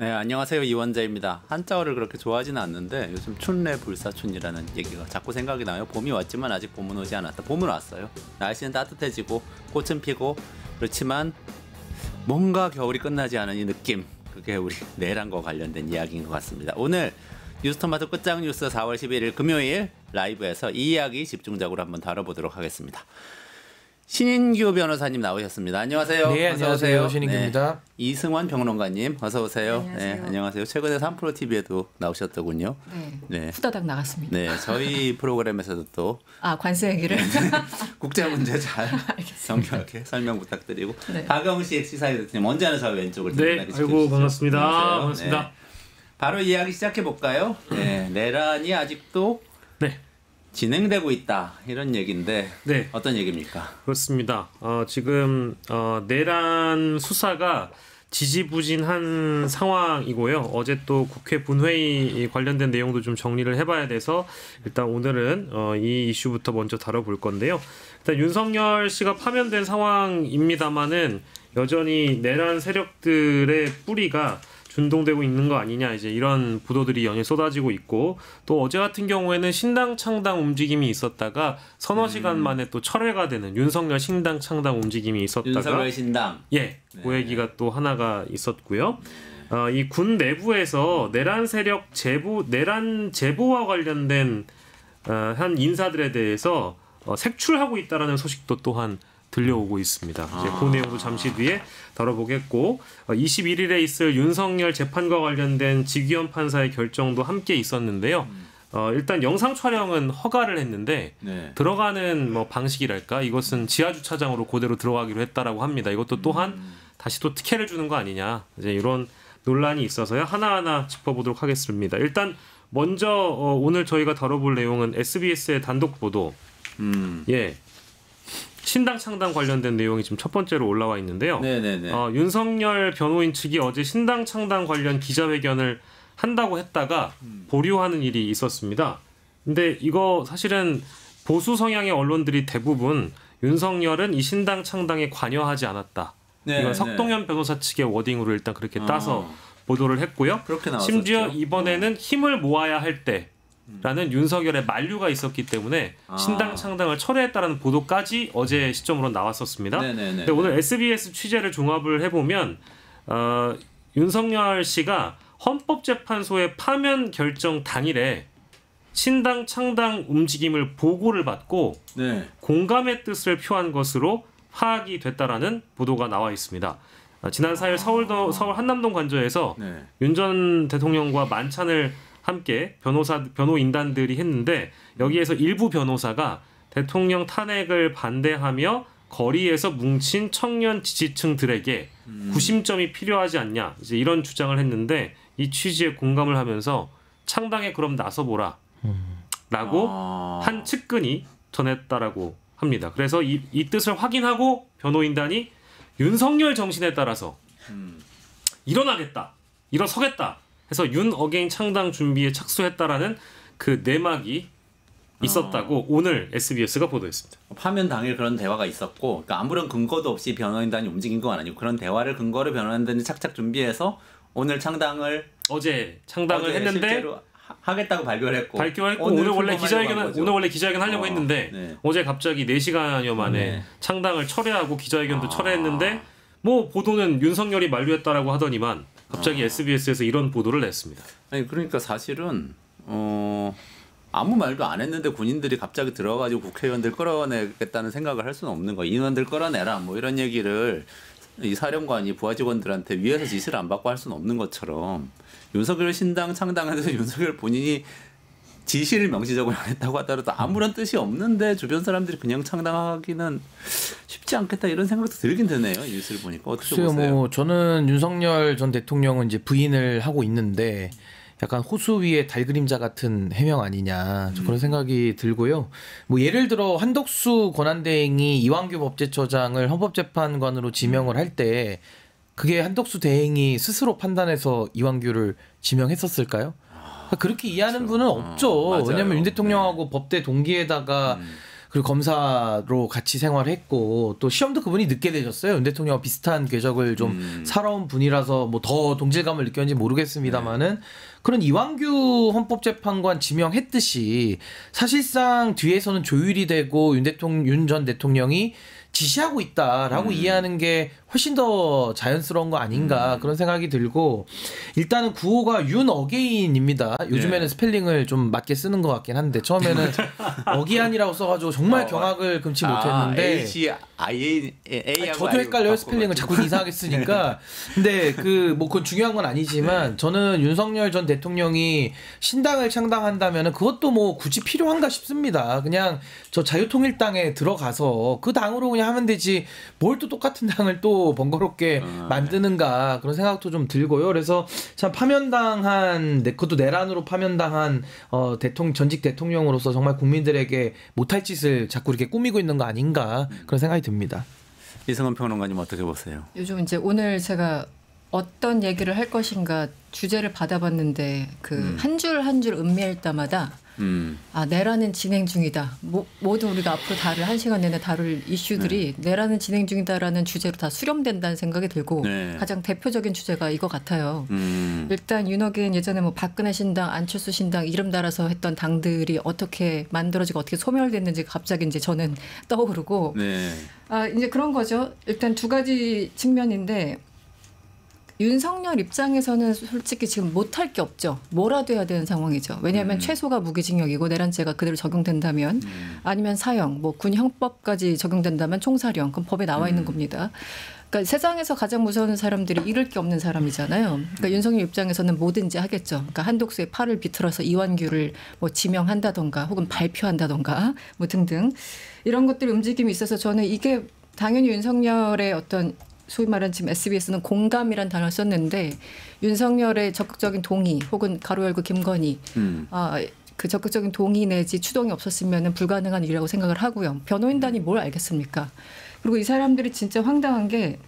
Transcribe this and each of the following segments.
네, 안녕하세요. 이원자입니다. 한자어를 그렇게 좋아하지는 않는데 요즘 춘래 불사춘이라는 얘기가 자꾸 생각이 나요. 봄이 왔지만 아직 봄은 오지 않았다. 봄은 왔어요. 날씨는 따뜻해지고 꽃은 피고 그렇지만 뭔가 겨울이 끝나지 않은 이 느낌, 그게 우리 내란과 관련된 이야기인 것 같습니다. 오늘 뉴스토마토 끝장 뉴스 4월 11일 금요일 라이브에서 이 이야기 집중적으로 한번 다뤄보도록 하겠습니다. 신인규 변호사님 나오셨습니다. 안녕하세요. 네, 안녕하세요. 신인규입니다. 네, 이승환 평론가님 어서 오세요. 안녕하세요. 네, 안녕하세세요. 최근에 3프로 TV에도 나오셨더군요. 네, 후다닥 나갔습니다. 네, 저희 프로그램에서도 또 관세 얘기를 국제 문제 잘 정확하게 설명 부탁드리고 네. 박영식 시사위원님 언제나 저 왼쪽을 네, 아이고 반갑습니다. 반갑습니다. 네. 바로 이야기 시작해 볼까요? 네, 내란이 아직도 네. 진행되고 있다 이런 얘기인데 네. 어떤 얘기입니까? 그렇습니다. 지금 내란 수사가 지지부진한 상황이고요. 어제 또 국회 본회의 관련된 내용도 좀 정리를 해봐야 돼서 일단 오늘은 이 이슈부터 먼저 다뤄볼 건데요. 일단 윤석열 씨가 파면된 상황입니다만은 여전히 내란 세력들의 뿌리가 준동되고 있는 거 아니냐, 이제 이런 보도들이 연일 쏟아지고 있고, 또 어제 같은 경우에는 신당 창당 움직임이 있었다가 서너 시간 만에 또 철회가 되는 윤석열 신당 창당 움직임이 있었다가 윤석열 신당 그 얘기가 또 하나가 있었고요. 이 군 내부에서 내란 세력 내란 제보와 관련된 한 인사들에 대해서 색출하고 있다라는 소식도 또한 들려오고 있습니다. 이제 그 내용도 잠시 뒤에 다뤄보겠고, 21일에 있을 윤석열 재판과 관련된 직위원 판사의 결정도 함께 있었는데요. 일단 영상 촬영은 허가를 했는데 들어가는 방식이랄까, 이것은 지하 주차장으로 그대로 들어가기로 했다라고 합니다. 이것도 또한 다시 또 특혜를 주는 거 아니냐, 이제 이런 논란이 있어서요. 하나하나 짚어보도록 하겠습니다. 일단 먼저 오늘 저희가 다뤄볼 내용은 SBS의 단독 보도. 신당 창당 관련된 내용이 지금 첫 번째로 올라와 있는데요. 윤석열 변호인 측이 어제 신당 창당 관련 기자회견을 한다고 했다가 보류하는 일이 있었습니다. 근데 이거 사실은 보수 성향의 언론들이 대부분 윤석열은 이 신당 창당에 관여하지 않았다. 이건 석동현 변호사 측의 워딩으로 일단 그렇게 따서 보도를 했고요. 심지어 이번에는 힘을 모아야 할 때 라는 윤석열의 만류가 있었기 때문에 신당 창당을 철회했다라는 보도까지 어제 시점으로 나왔었습니다. 근데 오늘 SBS 취재를 종합을 해보면 윤석열 씨가 헌법재판소의 파면 결정 당일에 신당 창당 움직임을 보고를 받고 공감의 뜻을 표한 것으로 파악이 됐다라는 보도가 나와 있습니다. 지난 4일 서울 한남동 관저에서 윤 전 대통령과 만찬을 함께 변호인단들이 했는데, 여기에서 일부 변호사가 대통령 탄핵을 반대하며 거리에서 뭉친 청년 지지층들에게 구심점이 필요하지 않냐, 이제 이런 주장을 했는데, 이 취지에 공감을 하면서 창당에 그럼 나서보라 라고 한 측근이 전했다라고 합니다. 그래서 이 뜻을 확인하고 변호인단이 윤석열 정신에 따라서 일어나겠다, 일어서겠다 해서 윤 어게인 창당 준비에 착수했다라는 그 내막이 있었다고 오늘 SBS가 보도했습니다. 파면 당일 그런 대화가 있었고, 그러니까 아무런 근거도 없이 변호인단이 움직인 건 아니고 그런 대화를 근거로 변호인단이 착착 준비해서 오늘 어제 창당을 했는데 하겠다고 발표했고 오늘 원래 기자회견 하려고 했는데 어제 갑자기 4시간여 만에 창당을 철회하고 기자회견도 철회했는데, 뭐 보도는 윤석열이 만류했다라고 하더니만 갑자기 SBS에서 이런 보도를 냈습니다. 아니 그러니까 사실은 아무 말도 안 했는데 군인들이 갑자기 들어가지고 국회의원들 끌어내겠다는 생각을 할 수는 없는 거예요. 인원들 끌어내라 뭐 이런 얘기를 이 사령관이 부하 직원들한테 위에서 지시를 안 받고 할 수는 없는 것처럼, 윤석열 신당 창당에서 윤석열 본인이 지시를 명시적으로 안 했다고 하더라도 아무런 뜻이 없는데 주변 사람들이 그냥 창당하기는 쉽지 않겠다, 이런 생각도 들긴 드네요. 이 뉴스를 보니까. 어떻게 보세요? 뭐 저는 윤석열 전 대통령은 이제 부인을 하고 있는데 약간 호수 위에 달 그림자 같은 해명 아니냐, 그런 생각이 들고요. 뭐 예를 들어 한덕수 권한대행이 이완규 법제처장을 헌법재판관으로 지명을 할 때 그게 한덕수 대행이 스스로 판단해서 이완규를 지명했었을까요? 그렇게 이해하는 분은 없죠. 왜냐하면 윤 대통령하고 법대 동기에다가 그리고 검사로 같이 생활했고 또 시험도 그분이 늦게 되셨어요. 윤 대통령과 비슷한 궤적을 좀 살아온 분이라서 뭐 더 동질감을 느꼈는지 모르겠습니다만은 그런 이완규 헌법재판관 지명했듯이 사실상 뒤에서는 조율이 되고 윤 전 대통령이 지시하고 있다라고 이해하는 게 훨씬 더 자연스러운 거 아닌가 그런 생각이 들고 일단은 구호가 윤어게인입니다. 요즘에는 네. 스펠링을 좀 맞게 쓰는 것 같긴 한데 처음에는 어기안이라고 써가지고 정말 경악을 금치 못했는데 H-I-A-A하고 저도 헷갈려요. 스펠링을 자꾸 이상하게 쓰니까. 근데 그건 중요한 건 아니지만 저는 윤석열 전 대통령이 신당을 창당한다면은 그것도 뭐 굳이 필요한가 싶습니다. 그냥 저 자유통일당에 들어가서 그 당으로 그냥 하면 되지 뭘 또 똑같은 당을 또 번거롭게 만드는가 그런 생각도 좀 들고요. 그래서 참 파면당한 그것도 내란으로 파면당한 전직 대통령으로서 정말 국민들에게 못할 짓을 자꾸 이렇게 꾸미고 있는 거 아닌가 그런 생각이 듭니다. 이승원 평론가님 어떻게 보세요? 요즘 이제 오늘 제가 어떤 얘기를 할 것인가 주제를 받아봤는데 그 한 줄 한 줄 음미할 때마다 아 내란은 진행 중이다. 모든 우리가 앞으로 다룰 1시간 내내 다룰 이슈들이 내란은 진행 중이다라는 주제로 다 수렴된다는 생각이 들고 가장 대표적인 주제가 이거 같아요. 일단 윤어게인 예전에 뭐 박근혜 신당, 안철수 신당 이름 달아서 했던 당들이 어떻게 만들어지고 어떻게 소멸됐는지 갑자기 이제 저는 떠오르고 이제 그런 거죠. 일단 두 가지 측면인데 윤석열 입장에서는 솔직히 지금 못할 게 없죠. 뭐라도 해야 되는 상황이죠. 왜냐하면 최소가 무기징역이고 내란죄가 그대로 적용된다면 아니면 사형, 뭐 군 형법까지 적용된다면 총사령. 그럼 법에 나와 있는 겁니다. 그러니까 세상에서 가장 무서운 사람들이 잃을 게 없는 사람이잖아요. 그러니까 윤석열 입장에서는 뭐든지 하겠죠. 그러니까 한독수의 팔을 비틀어서 이완규를 뭐 지명한다던가 혹은 발표한다던가 뭐 등등 이런 것들 움직임이 있어서 저는 이게 당연히 윤석열의 어떤 소위 말하는 지금 SBS는 공감이란 단어를 썼는데 윤석열의 적극적인 동의 혹은 가로 열고 김건희 그 적극적인 동의 내지 추동이 없었으면 불가능한 일이라고 생각을 하고요. 변호인단이 뭘 알겠습니까? 그리고 이 사람들이 진짜 황당한 게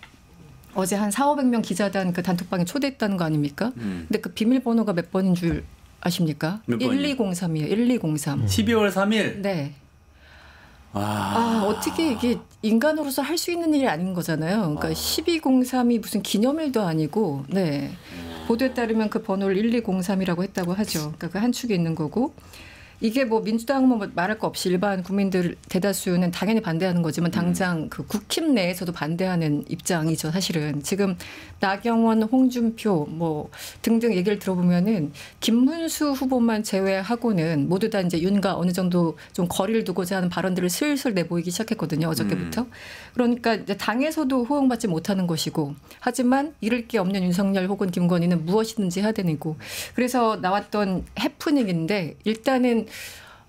어제 한 400~500명 기자단 그 단톡방에 초대했다는 거 아닙니까? 근데 그 비밀번호가 몇 번인 줄 아십니까? 1203이에요. 1203. 12월 3일? 네. 어떻게 이게 인간으로서 할 수 있는 일이 아닌 거잖아요. 그러니까 1203이 무슨 기념일도 아니고, 네. 보도에 따르면 그 번호를 1203이라고 했다고 하죠. 그러니까 그 한 축에 있는 거고. 이게 뭐 민주당 뭐 말할 거 없이 일반 국민들 대다수는 당연히 반대하는 거지만 당장 그 국힘 내에서도 반대하는 입장이죠. 사실은 지금 나경원, 홍준표 뭐 등등 얘기를 들어보면은 김문수 후보만 제외하고는 모두 다 이제 윤과 어느 정도 좀 거리를 두고자 하는 발언들을 슬슬 내보이기 시작했거든요. 어저께부터. 그러니까 이제 당에서도 호응받지 못하는 것이고 하지만 잃을 게 없는 윤석열 혹은 김건희는 무엇이든지 해야 되는 거. 그래서 나왔던 해프닝인데 일단은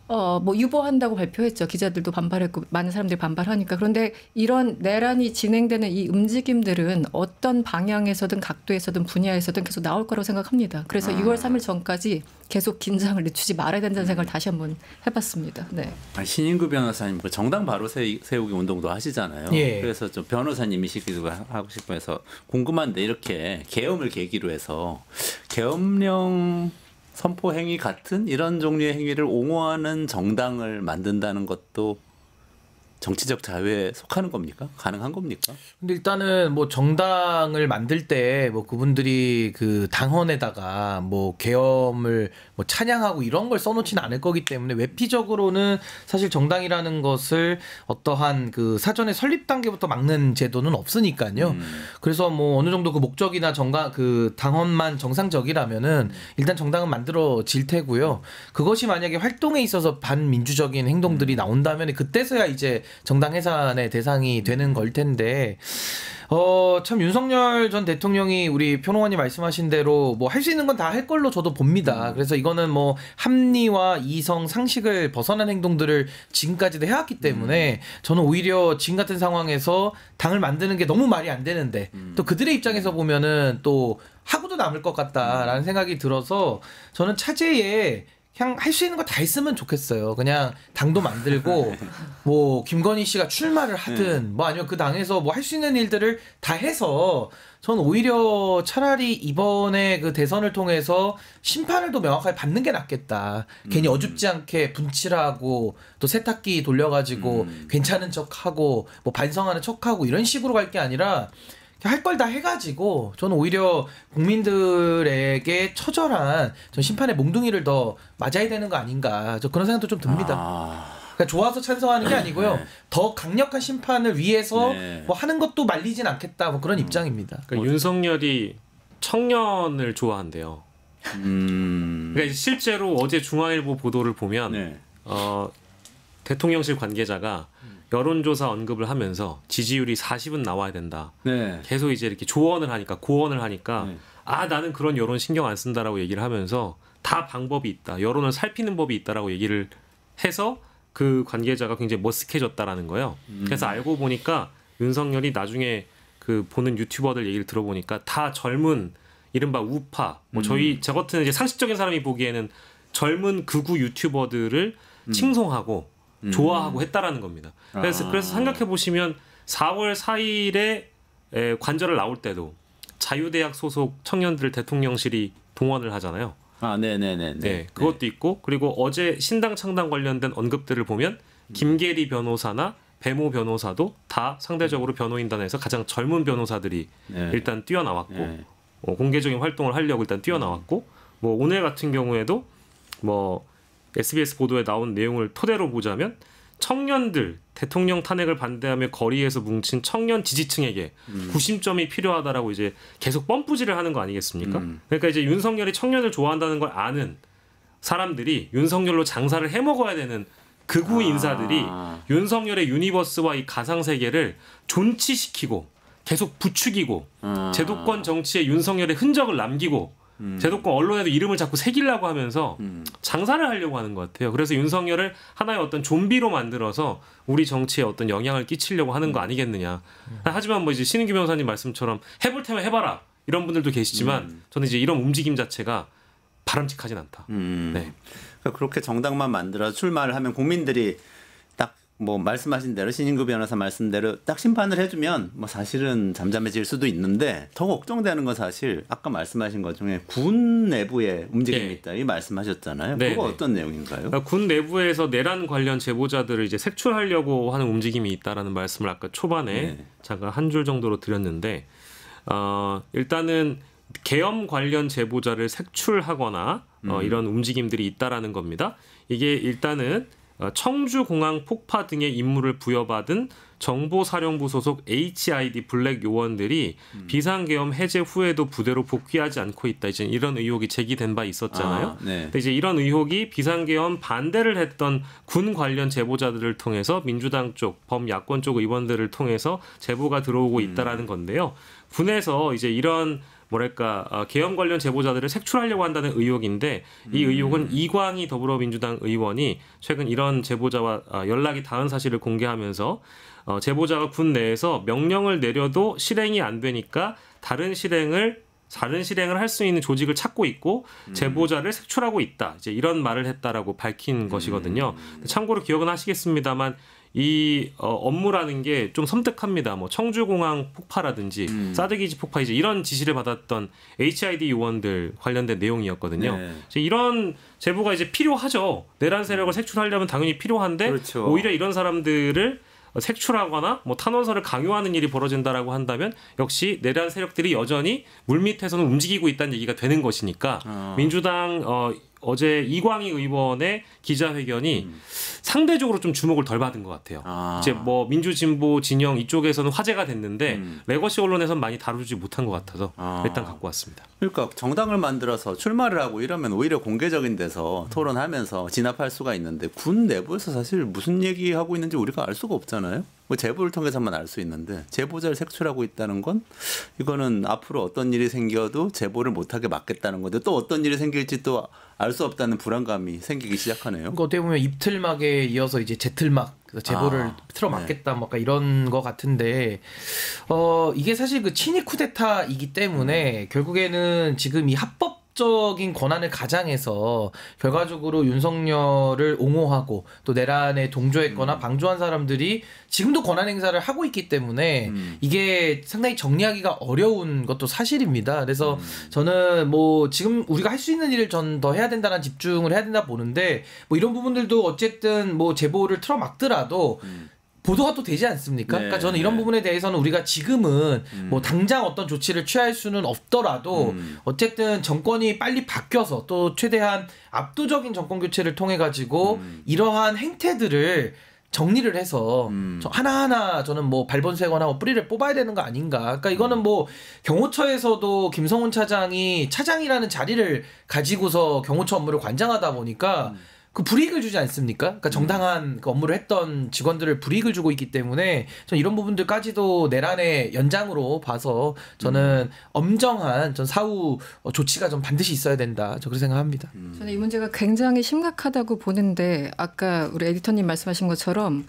뭐 유보한다고 발표했죠. 기자들도 반발했고 많은 사람들이 반발하니까. 그런데 이런 내란이 진행되는 이 움직임들은 어떤 방향에서든 각도에서든 분야에서든 계속 나올 거라고 생각합니다. 그래서 6월 3일 전까지 계속 긴장을 늦추지 말아야 된다는 생각을 다시 한번 해봤습니다. 네. 신인구 변호사님 그 정당 바로 세우기 운동도 하시잖아요. 그래서 좀 변호사님이시기도 하고 싶어서 궁금한데 이렇게 계엄을 계기로 해서 계엄령 선포 행위 같은 이런 종류의 행위를 옹호하는 정당을 만든다는 것도 정치적 자유에 속하는 겁니까? 가능한 겁니까? 근데 일단은 뭐 정당을 만들 때 뭐 그분들이 그 당헌에다가 뭐 계엄을 뭐 찬양하고 이런 걸 써놓지는 않을 거기 때문에 외피적으로는 사실 정당이라는 것을 어떠한 그 사전에 설립 단계부터 막는 제도는 없으니까요. 그래서 뭐 어느 정도 그 목적이나 그 당헌만 정상적이라면은 일단 정당은 만들어질 테고요. 그것이 만약에 활동에 있어서 반민주적인 행동들이 나온다면 그때서야 이제 정당 해산의 대상이 되는 걸 텐데 참 윤석열 전 대통령이 우리 평론가님 말씀하신 대로 뭐 할 수 있는 건 다 할 걸로 저도 봅니다. 그래서 이거는 뭐 합리와 이성, 상식을 벗어난 행동들을 지금까지도 해왔기 때문에 저는 오히려 지금 같은 상황에서 당을 만드는 게 너무 말이 안 되는데 또 그들의 입장에서 보면은 또 하고도 남을 것 같다라는 생각이 들어서 저는 차제에 그냥 할 수 있는 거 다 했으면 좋겠어요. 그냥 당도 만들고 뭐 김건희 씨가 출마를 하든 뭐 아니면 그 당에서 뭐 할 수 있는 일들을 다 해서 전 오히려 차라리 이번에 그 대선을 통해서 심판을 더 명확하게 받는 게 낫겠다. 괜히 어줍지 않게 분칠하고 또 세탁기 돌려가지고 괜찮은 척하고 뭐 반성하는 척하고 이런 식으로 갈 게 아니라 할 걸 다 해가지고 저는 오히려 국민들에게 처절한 전 심판의 몽둥이를 더 맞아야 되는 거 아닌가 저 그런 생각도 좀 듭니다. 그러니까 좋아서 찬성하는 게 아니고요. 더 강력한 심판을 위해서 뭐 하는 것도 말리진 않겠다 뭐 그런 입장입니다. 그러니까 윤석열이 청년을 좋아한대요. 그러니까 실제로 어제 중앙일보 보도를 보면 대통령실 관계자가 여론조사 언급을 하면서 지지율이 40은 나와야 된다. 계속 이제 이렇게 조언을 하니까 고언을 하니까 아 나는 그런 여론 신경 안 쓴다라고 얘기를 하면서 다 방법이 있다. 여론을 살피는 법이 있다라고 얘기를 해서 그 관계자가 굉장히 머쓱해졌다라는 거예요. 그래서 알고 보니까 윤석열이 나중에 그 보는 유튜버들 얘기를 들어보니까 다 젊은 이른바 우파 뭐 저 같은 이제 상식적인 사람이 보기에는 젊은 극우 유튜버들을 칭송하고 좋아하고 했다라는 겁니다. 그래서 생각해 보시면 4월 4일에 관절을 나올 때도 자유대학 소속 청년들 대통령실이 동원을 하잖아요. 네, 그것도 있고 그리고 어제 신당 창당 관련된 언급들을 보면 김계리 변호사나 배모 변호사도 다 상대적으로 변호인단에서 가장 젊은 변호사들이 일단 뛰어나왔고 공개적인 활동을 하려고 일단 뛰어나왔고 뭐 오늘 같은 경우에도 뭐 SBS 보도에 나온 내용을 토대로 보자면 청년들 대통령 탄핵을 반대하며 거리에서 뭉친 청년 지지층에게 구심점이 필요하다라고 이제 계속 뻔뿌질을 하는 거 아니겠습니까? 그러니까 이제 윤석열이 청년을 좋아한다는 걸 아는 사람들이 윤석열로 장사를 해먹어야 되는 극우 인사들이 윤석열의 유니버스와 이 가상 세계를 존치시키고 계속 부추기고 제도권 정치에 윤석열의 흔적을 남기고 제도권 언론에도 이름을 자꾸 새기려고 하면서 장사를 하려고 하는 것 같아요. 그래서 윤석열을 하나의 어떤 좀비로 만들어서 우리 정치에 어떤 영향을 끼치려고 하는 거 아니겠느냐. 하지만 뭐 이제 신은규 변호사님 말씀처럼 해볼 테면 해봐라 이런 분들도 계시지만 저는 이제 이런 움직임 자체가 바람직하진 않다. 네. 그러니까 그렇게 정당만 만들어 출마를 하면 국민들이 딱 뭐 말씀하신 대로 신인구 변호사 말씀대로 딱 심판을 해주면 뭐 사실은 잠잠해질 수도 있는데 더 걱정되는 건 사실 아까 말씀하신 것 중에 군 내부의 움직임이 있다 이 말씀하셨잖아요. 그거 어떤 내용인가요? 그러니까 군 내부에서 내란 관련 제보자들을 이제 색출하려고 하는 움직임이 있다라는 말씀을 아까 초반에 잠깐 한 줄 정도로 드렸는데 일단은 계엄 관련 제보자를 색출하거나 이런 움직임들이 있다라는 겁니다. 이게 일단은 청주공항 폭파 등의 임무를 부여받은 정보사령부 소속 HID 블랙 요원들이 비상계엄 해제 후에도 부대로 복귀하지 않고 있다. 이제 이런 의혹이 제기된 바 있었잖아요. 근데 이제 이런 의혹이 비상계엄 반대를 했던 군 관련 제보자들을 통해서 민주당 쪽, 범야권 쪽 의원들을 통해서 제보가 들어오고 있다라는 건데요. 군에서 이제 이런 뭐랄까 계엄 관련 제보자들을 색출하려고 한다는 의혹인데 이 의혹은 이광희 더불어민주당 의원이 최근 이런 제보자와 연락이 닿은 사실을 공개하면서 제보자가 군 내에서 명령을 내려도 실행이 안 되니까 다른 실행을 할 수 있는 조직을 찾고 있고 제보자를 색출하고 있다. 이제 이런 말을 했다라고 밝힌 것이거든요. 참고로 기억은 하시겠습니다만 이 업무라는 게 좀 섬뜩합니다. 뭐 청주공항 폭파라든지 사드기지 폭파 이제 이런 지시를 받았던 HID 요원들 관련된 내용이었거든요. 이런 제보가 이제 필요하죠. 내란 세력을 색출하려면 당연히 필요한데 오히려 이런 사람들을 색출하거나 뭐 탄원서를 강요하는 일이 벌어진다라고 한다면 역시 내란 세력들이 여전히 물밑에서는 움직이고 있다는 얘기가 되는 것이니까 민주당 어제 이광희 의원의 기자회견이 상대적으로 좀 주목을 덜 받은 것 같아요. 이제 뭐 민주진보 진영 이쪽에서는 화제가 됐는데 레거시 언론에서는 많이 다루지 못한 것 같아서 일단 갖고 왔습니다. 그러니까 정당을 만들어서 출마를 하고 이러면 오히려 공개적인 데서 토론하면서 진압할 수가 있는데 군 내부에서 사실 무슨 얘기하고 있는지 우리가 알 수가 없잖아요. 뭐 제보를 통해서만 알 수 있는데 제보자를 색출하고 있다는 건 이거는 앞으로 어떤 일이 생겨도 제보를 못하게 막겠다는 건데 또 어떤 일이 생길지 또 알 수 없다는 불안감이 생기기 시작하네요. 그러니까 어떻게 보면 입틀막에 이어서 이제 제틀막 제보를 틀어막겠다 뭐 이런 거 같은데 이게 사실 그 친위 쿠데타이기 때문에 결국에는 지금 이 합법 헌법적인 권한을 가장해서 결과적으로 윤석열을 옹호하고 또 내란에 동조했거나 방조한 사람들이 지금도 권한 행사를 하고 있기 때문에 이게 상당히 정리하기가 어려운 것도 사실입니다. 그래서 저는 뭐 지금 우리가 할 수 있는 일을 전 더 해야 된다는 집중을 해야 된다 보는데 뭐 이런 부분들도 어쨌든 뭐 제보를 틀어막더라도 보도가 또 되지 않습니까? 네, 그러니까 저는 이런 부분에 대해서는 우리가 지금은 뭐 당장 어떤 조치를 취할 수는 없더라도 어쨌든 정권이 빨리 바뀌어서 또 최대한 압도적인 정권 교체를 통해 가지고 이러한 행태들을 정리를 해서 하나하나 저는 뭐 발본색거나 뭐 뿌리를 뽑아야 되는 거 아닌가. 그러니까 이거는 뭐 경호처에서도 김성훈 차장이 차장이라는 자리를 가지고서 경호처 업무를 관장하다 보니까 그 불이익을 주지 않습니까? 그러니까 정당한 그 업무를 했던 직원들을 불이익을 주고 있기 때문에 저는 이런 부분들까지도 내란의 연장으로 봐서 저는 엄정한 전 사후 조치가 좀 반드시 있어야 된다. 저 그렇게 생각합니다. 저는 이 문제가 굉장히 심각하다고 보는데 아까 우리 에디터님 말씀하신 것처럼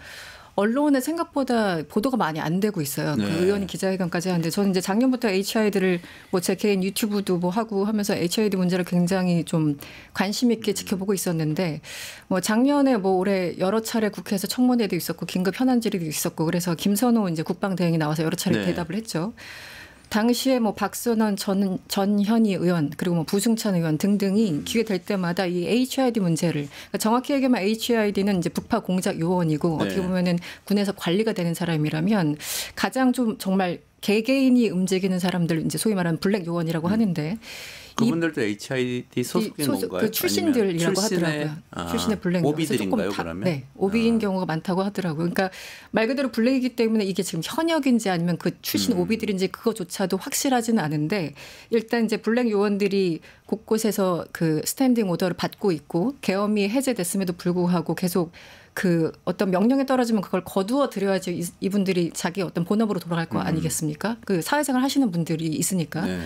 언론에 생각보다 보도가 많이 안 되고 있어요. 네. 그 의원이 기자회견까지 하는데 저는 이제 작년부터 HID를 뭐 제 개인 유튜브도 뭐 하고 하면서 HID 문제를 굉장히 좀 관심 있게 지켜보고 있었는데 뭐 작년에 뭐 올해 여러 차례 국회에서 청문회도 있었고 긴급 현안 질의도 있었고 그래서 김선호 이제 국방대행이 나와서 여러 차례 네. 대답을 했죠. 당시에 뭐 박선원 전현희 의원 그리고 뭐 부승찬 의원 등등이 기회 될 때마다 이 HID 문제를 그러니까 정확히 얘기하면 HID는 이제 북파 공작 요원이고 네. 어떻게 보면은 군에서 관리가 되는 사람이라면 가장 좀 정말 개개인이 움직이는 사람들 이제 소위 말하는 블랙 요원이라고 하는데 그분들도 HID 소속인 건가요? 그 출신들이라고 하더라고요. 출신의 블랙 오비들인가요, 그러면? 네, 오비인 경우가 많다고 하더라고요. 그러니까 말 그대로 블랙이기 때문에 이게 지금 현역인지 아니면 그 출신 오비들인지 그거조차도 확실하지는 않은데 일단 이제 블랙 요원들이 곳곳에서 그 스탠딩 오더를 받고 있고 계엄이 해제됐음에도 불구하고 계속 그 어떤 명령에 떨어지면 그걸 거두어 들여야지 이분들이 자기 어떤 본업으로 돌아갈 거 아니겠습니까? 그 사회생활 하시는 분들이 있으니까. 네.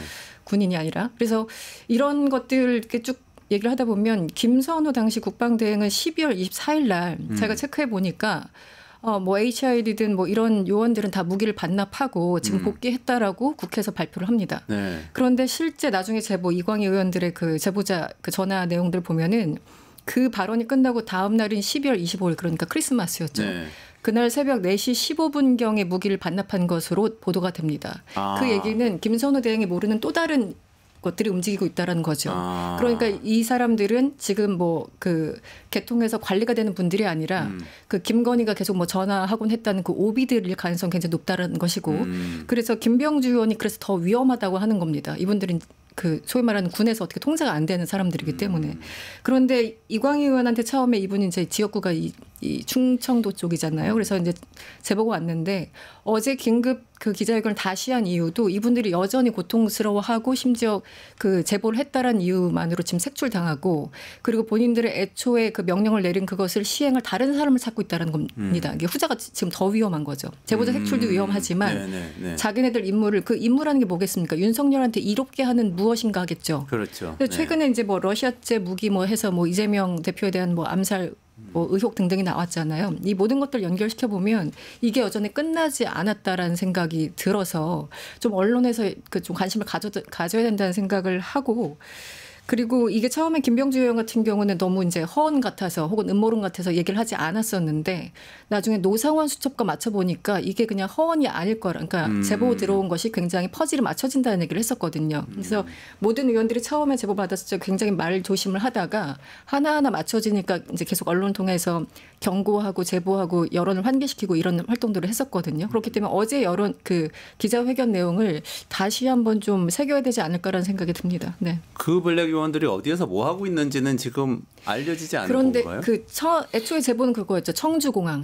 군인이 아니라. 그래서 이런 것들 이렇게 쭉 얘기를 하다 보면 김선호 당시 국방대행은 12월 24일 날 제가 체크해 보니까 뭐 HID든 뭐 이런 요원들은 다 무기를 반납하고 지금 복귀했다라고 국회에서 발표를 합니다. 네. 그런데 실제 나중에 제보 이광희 의원들의 그 제보자 그 전화 내용들 보면은 그 발언이 끝나고 다음 날인 12월 25일 그러니까 크리스마스였죠. 네. 그날 새벽 4시 15분경에 무기를 반납한 것으로 보도가 됩니다. 그 얘기는 김선호 대행이 모르는 또 다른 것들이 움직이고 있다는 거죠. 그러니까 이 사람들은 지금 뭐 그 개통해서 관리가 되는 분들이 아니라 그 김건희가 계속 뭐 전화하곤 했다는 그 오비들일 가능성이 굉장히 높다는 것이고 그래서 김병주 의원이 그래서 더 위험하다고 하는 겁니다. 이분들은 그 소위 말하는 군에서 어떻게 통제가 안 되는 사람들이기 때문에. 그런데 이광희 의원한테 처음에 이분이 이제 지역구가 이 충청도 쪽이잖아요. 그래서 이제 제보가 왔는데 어제 긴급 그 기자회견을 다시 한 이유도 이분들이 여전히 고통스러워하고 심지어 그 제보를 했다라는 이유만으로 지금 색출당하고 그리고 본인들의 애초에 그 명령을 내린 그것을 시행할 다른 사람을 찾고 있다는 겁니다. 이게 후자가 지금 더 위험한 거죠. 제보자 색출도 위험하지만 자기네들 임무를 그 임무라는 게 뭐겠습니까? 윤석열한테 이롭게 하는 무엇인가 하겠죠. 그렇죠. 근데 최근에 이제 뭐 러시아제 무기 뭐 해서 뭐 이재명 대표에 대한 뭐 암살 뭐 의혹 등등이 나왔잖아요. 이 모든 것들 연결시켜 보면 이게 여전히 끝나지 않았다라는 생각이 들어서 좀 언론에서 그 좀 관심을 가져야 된다는 생각을 하고 그리고 이게 처음에 김병주 의원 같은 경우는 너무 이제 허언 같아서 혹은 음모론 같아서 얘기를 하지 않았었는데 나중에 노상원 수첩과 맞춰보니까 이게 그냥 허언이 아닐 거라. 그러니까 제보 들어온 것이 굉장히 퍼즐이 맞춰진다는 얘기를 했었거든요. 그래서 모든 의원들이 처음에 제보 받았을 때 굉장히 말 조심을 하다가 하나하나 맞춰지니까 이제 계속 언론 통해서 경고하고 제보하고 여론을 환기시키고 이런 활동들을 했었거든요. 그렇기 때문에 어제 여론 그 기자회견 내용을 다시 한번 좀 새겨야 되지 않을까라는 생각이 듭니다. 네. 그 블랙 요원들이 어디에서 뭐 하고 있는지는 지금 알려지지 않은 그런데 건가요? 애초에 제보는 그거였죠. 청주공항에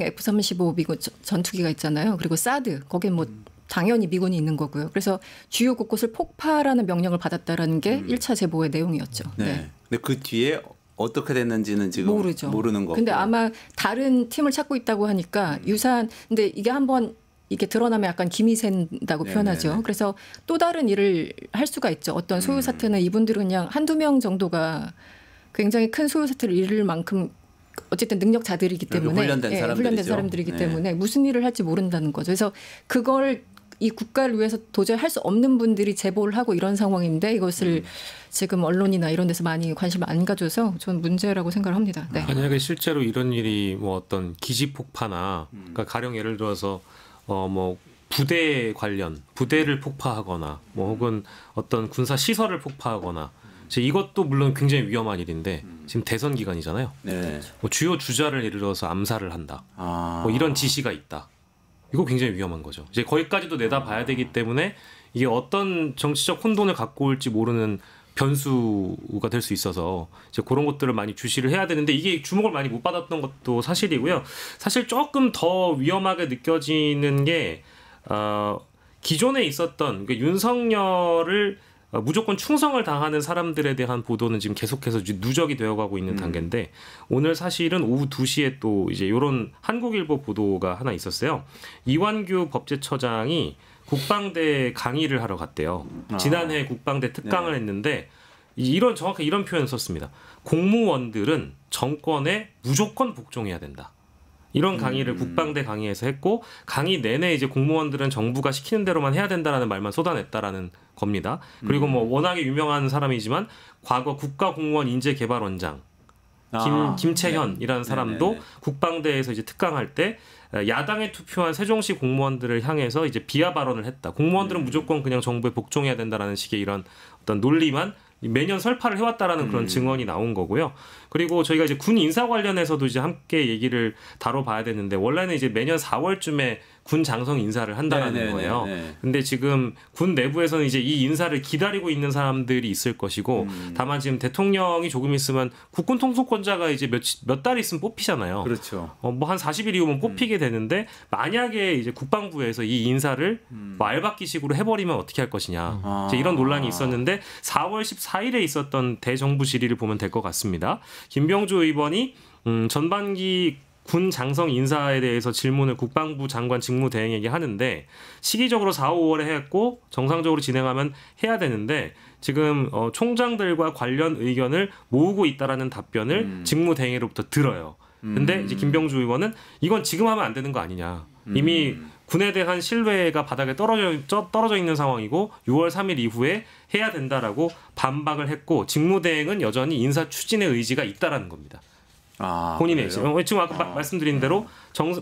F-35 미군 전투기가 있잖아요. 그리고 사드 거긴 뭐 당연히 미군이 있는 거고요. 그래서 주요 곳곳을 폭파하라는 명령을 받았다라는 게 1차 제보의 내용이었죠. 네. 네. 근데 그 뒤에 어떻게 됐는지는 지금 모르는 거고. 근데 아마 다른 팀을 찾고 있다고 하니까 유사한 근데 이게 한번 이게 드러나면 약간 김이 샌다고 표현하죠. 그래서 또 다른 일을 할 수가 있죠. 어떤 소요 사태는 이분들은 그냥 한두 명 정도가 굉장히 큰 소요 사태를 이룰 만큼 어쨌든 능력자들이기 때문에 훈련된 사람들이기 때문에 무슨 일을 할지 모른다는 거죠. 그래서 그걸 이 국가를 위해서 도저히 할 수 없는 분들이 제보를 하고 이런 상황인데 이것을 지금 언론이나 이런 데서 많이 관심을 안 가져서 전 문제라고 생각을 합니다. 네. 만약에 실제로 이런 일이 뭐 어떤 기지 폭파나 그러니까 가령 예를 들어서 뭐 부대 관련 부대를 폭파하거나 뭐 혹은 어떤 군사 시설을 폭파하거나 이것도 물론 굉장히 위험한 일인데 지금 대선 기간이잖아요. 네. 뭐 주요 주자를 예를 들어서 암살을 한다. 뭐 이런 지시가 있다. 이거 굉장히 위험한 거죠. 이제 거기까지도 내다봐야 되기 때문에 이게 어떤 정치적 혼돈을 갖고 올지 모르는 변수가 될 수 있어서 이제 그런 것들을 많이 주시를 해야 되는데 이게 주목을 많이 못 받았던 것도 사실이고요. 사실 조금 더 위험하게 느껴지는 게 기존에 있었던 그러니까 윤석열을 무조건 충성을 당하는 사람들에 대한 보도는 지금 계속해서 누적이 되어가고 있는 단계인데 오늘 사실은 오후 2시에 또 이제 이런 한국일보 보도가 하나 있었어요. 이완규 법제처장이 국방대 강의를 하러 갔대요. 지난해 국방대 특강을 했는데 정확히 이런 표현을 썼습니다. 공무원들은 정권에 무조건 복종해야 된다. 이런 강의를 국방대 강의에서 했고 강의 내내 이제 공무원들은 정부가 시키는 대로만 해야 된다라는 말만 쏟아냈다라는 겁니다. 그리고 뭐 워낙에 유명한 사람이지만 과거 국가공무원 인재개발원장 김채현이라는 사람도 국방대에서 이제 특강할 때 야당에 투표한 세종시 공무원들을 향해서 이제 비하 발언을 했다. 공무원들은 무조건 그냥 정부에 복종해야 된다라는 식의 이런 어떤 논리만 매년 설파를 해왔다라는 그런 증언이 나온 거고요. 그리고 저희가 이제 군 인사 관련해서도 이제 함께 얘기를 다뤄봐야 되는데 원래는 이제 매년 4월쯤에 군 장성 인사를 한다라는 거예요. 근데 지금 군 내부에서는 이제 이 인사를 기다리고 있는 사람들이 있을 것이고 다만 지금 대통령이 조금 있으면 국군 통수권자가 이제 몇 달 있으면 뽑히잖아요. 그렇죠. 뭐 한 40일 이후면 뽑히게 되는데 만약에 이제 국방부에서 이 인사를 뭐 알박기식으로 해버리면 어떻게 할 것이냐. 이제 이런 논란이 있었는데 4월 14일에 있었던 대정부 질의를 보면 될 것 같습니다. 김병주 의원이 전반기 군 장성 인사에 대해서 질문을 국방부 장관 직무대행에게 하는데 시기적으로 4, 5월에 했고 정상적으로 진행하면 해야 되는데 지금 총장들과 관련 의견을 모으고 있다라는 답변을 직무대행으로부터 들어요. 근데 이제 김병주 의원은 이건 지금 하면 안 되는 거 아니냐. 이미 군에 대한 신뢰가 바닥에 떨어져 있는 상황이고 6월 3일 이후에 해야 된다라고 반박을 했고 직무대행은 여전히 인사 추진의 의지가 있다라는 겁니다. 본인의 지금 아까 말씀드린 대로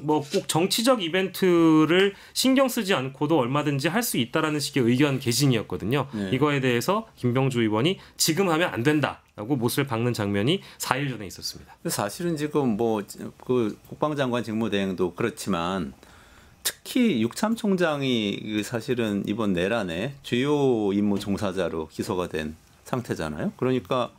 뭐 꼭 정치적 이벤트를 신경 쓰지 않고도 얼마든지 할 수 있다라는 식의 의견 개진이었거든요. 이거에 대해서 김병주 의원이 지금 하면 안 된다라고 못을 박는 장면이 4일 전에 있었습니다. 사실은 지금 뭐 그 국방장관 직무대행도 그렇지만 특히 육참총장이 사실은 이번 내란에 주요 임무 종사자로 기소가 된 상태잖아요. 그러니까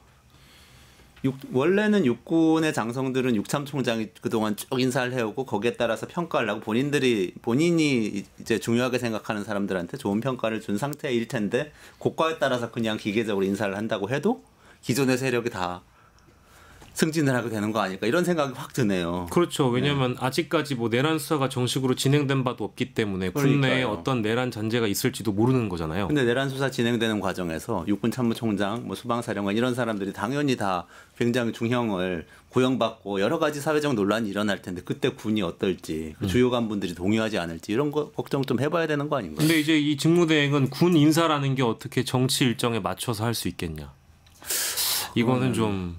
원래는 육군의 장성들은 육참총장이 그동안 쭉 인사를 해오고 거기에 따라서 평가를 하고 본인이 이제 중요하게 생각하는 사람들한테 좋은 평가를 준 상태일 텐데 고과에 따라서 그냥 기계적으로 인사를 한다고 해도 기존의 세력이 다 승진을 하게 되는 거 아닐까 이런 생각이 확 드네요. 그렇죠. 왜냐하면 아직까지 뭐 내란 수사가 정식으로 진행된 바도 없기 때문에 국내에 어떤 내란 잔재가 있을지도 모르는 거잖아요. 근데 내란 수사 진행되는 과정에서 육군 참모총장, 뭐 수방사령관 이런 사람들이 당연히 다 굉장히 중형을 구형받고 여러 가지 사회적 논란이 일어날 텐데 그때 군이 어떨지 주요 간부들이 동의하지 않을지 이런 거 걱정 좀 해봐야 되는 거 아닌가요? 근데 이제 이 직무대행은 군 인사라는 게 어떻게 정치 일정에 맞춰서 할 수 있겠냐? 이거는 좀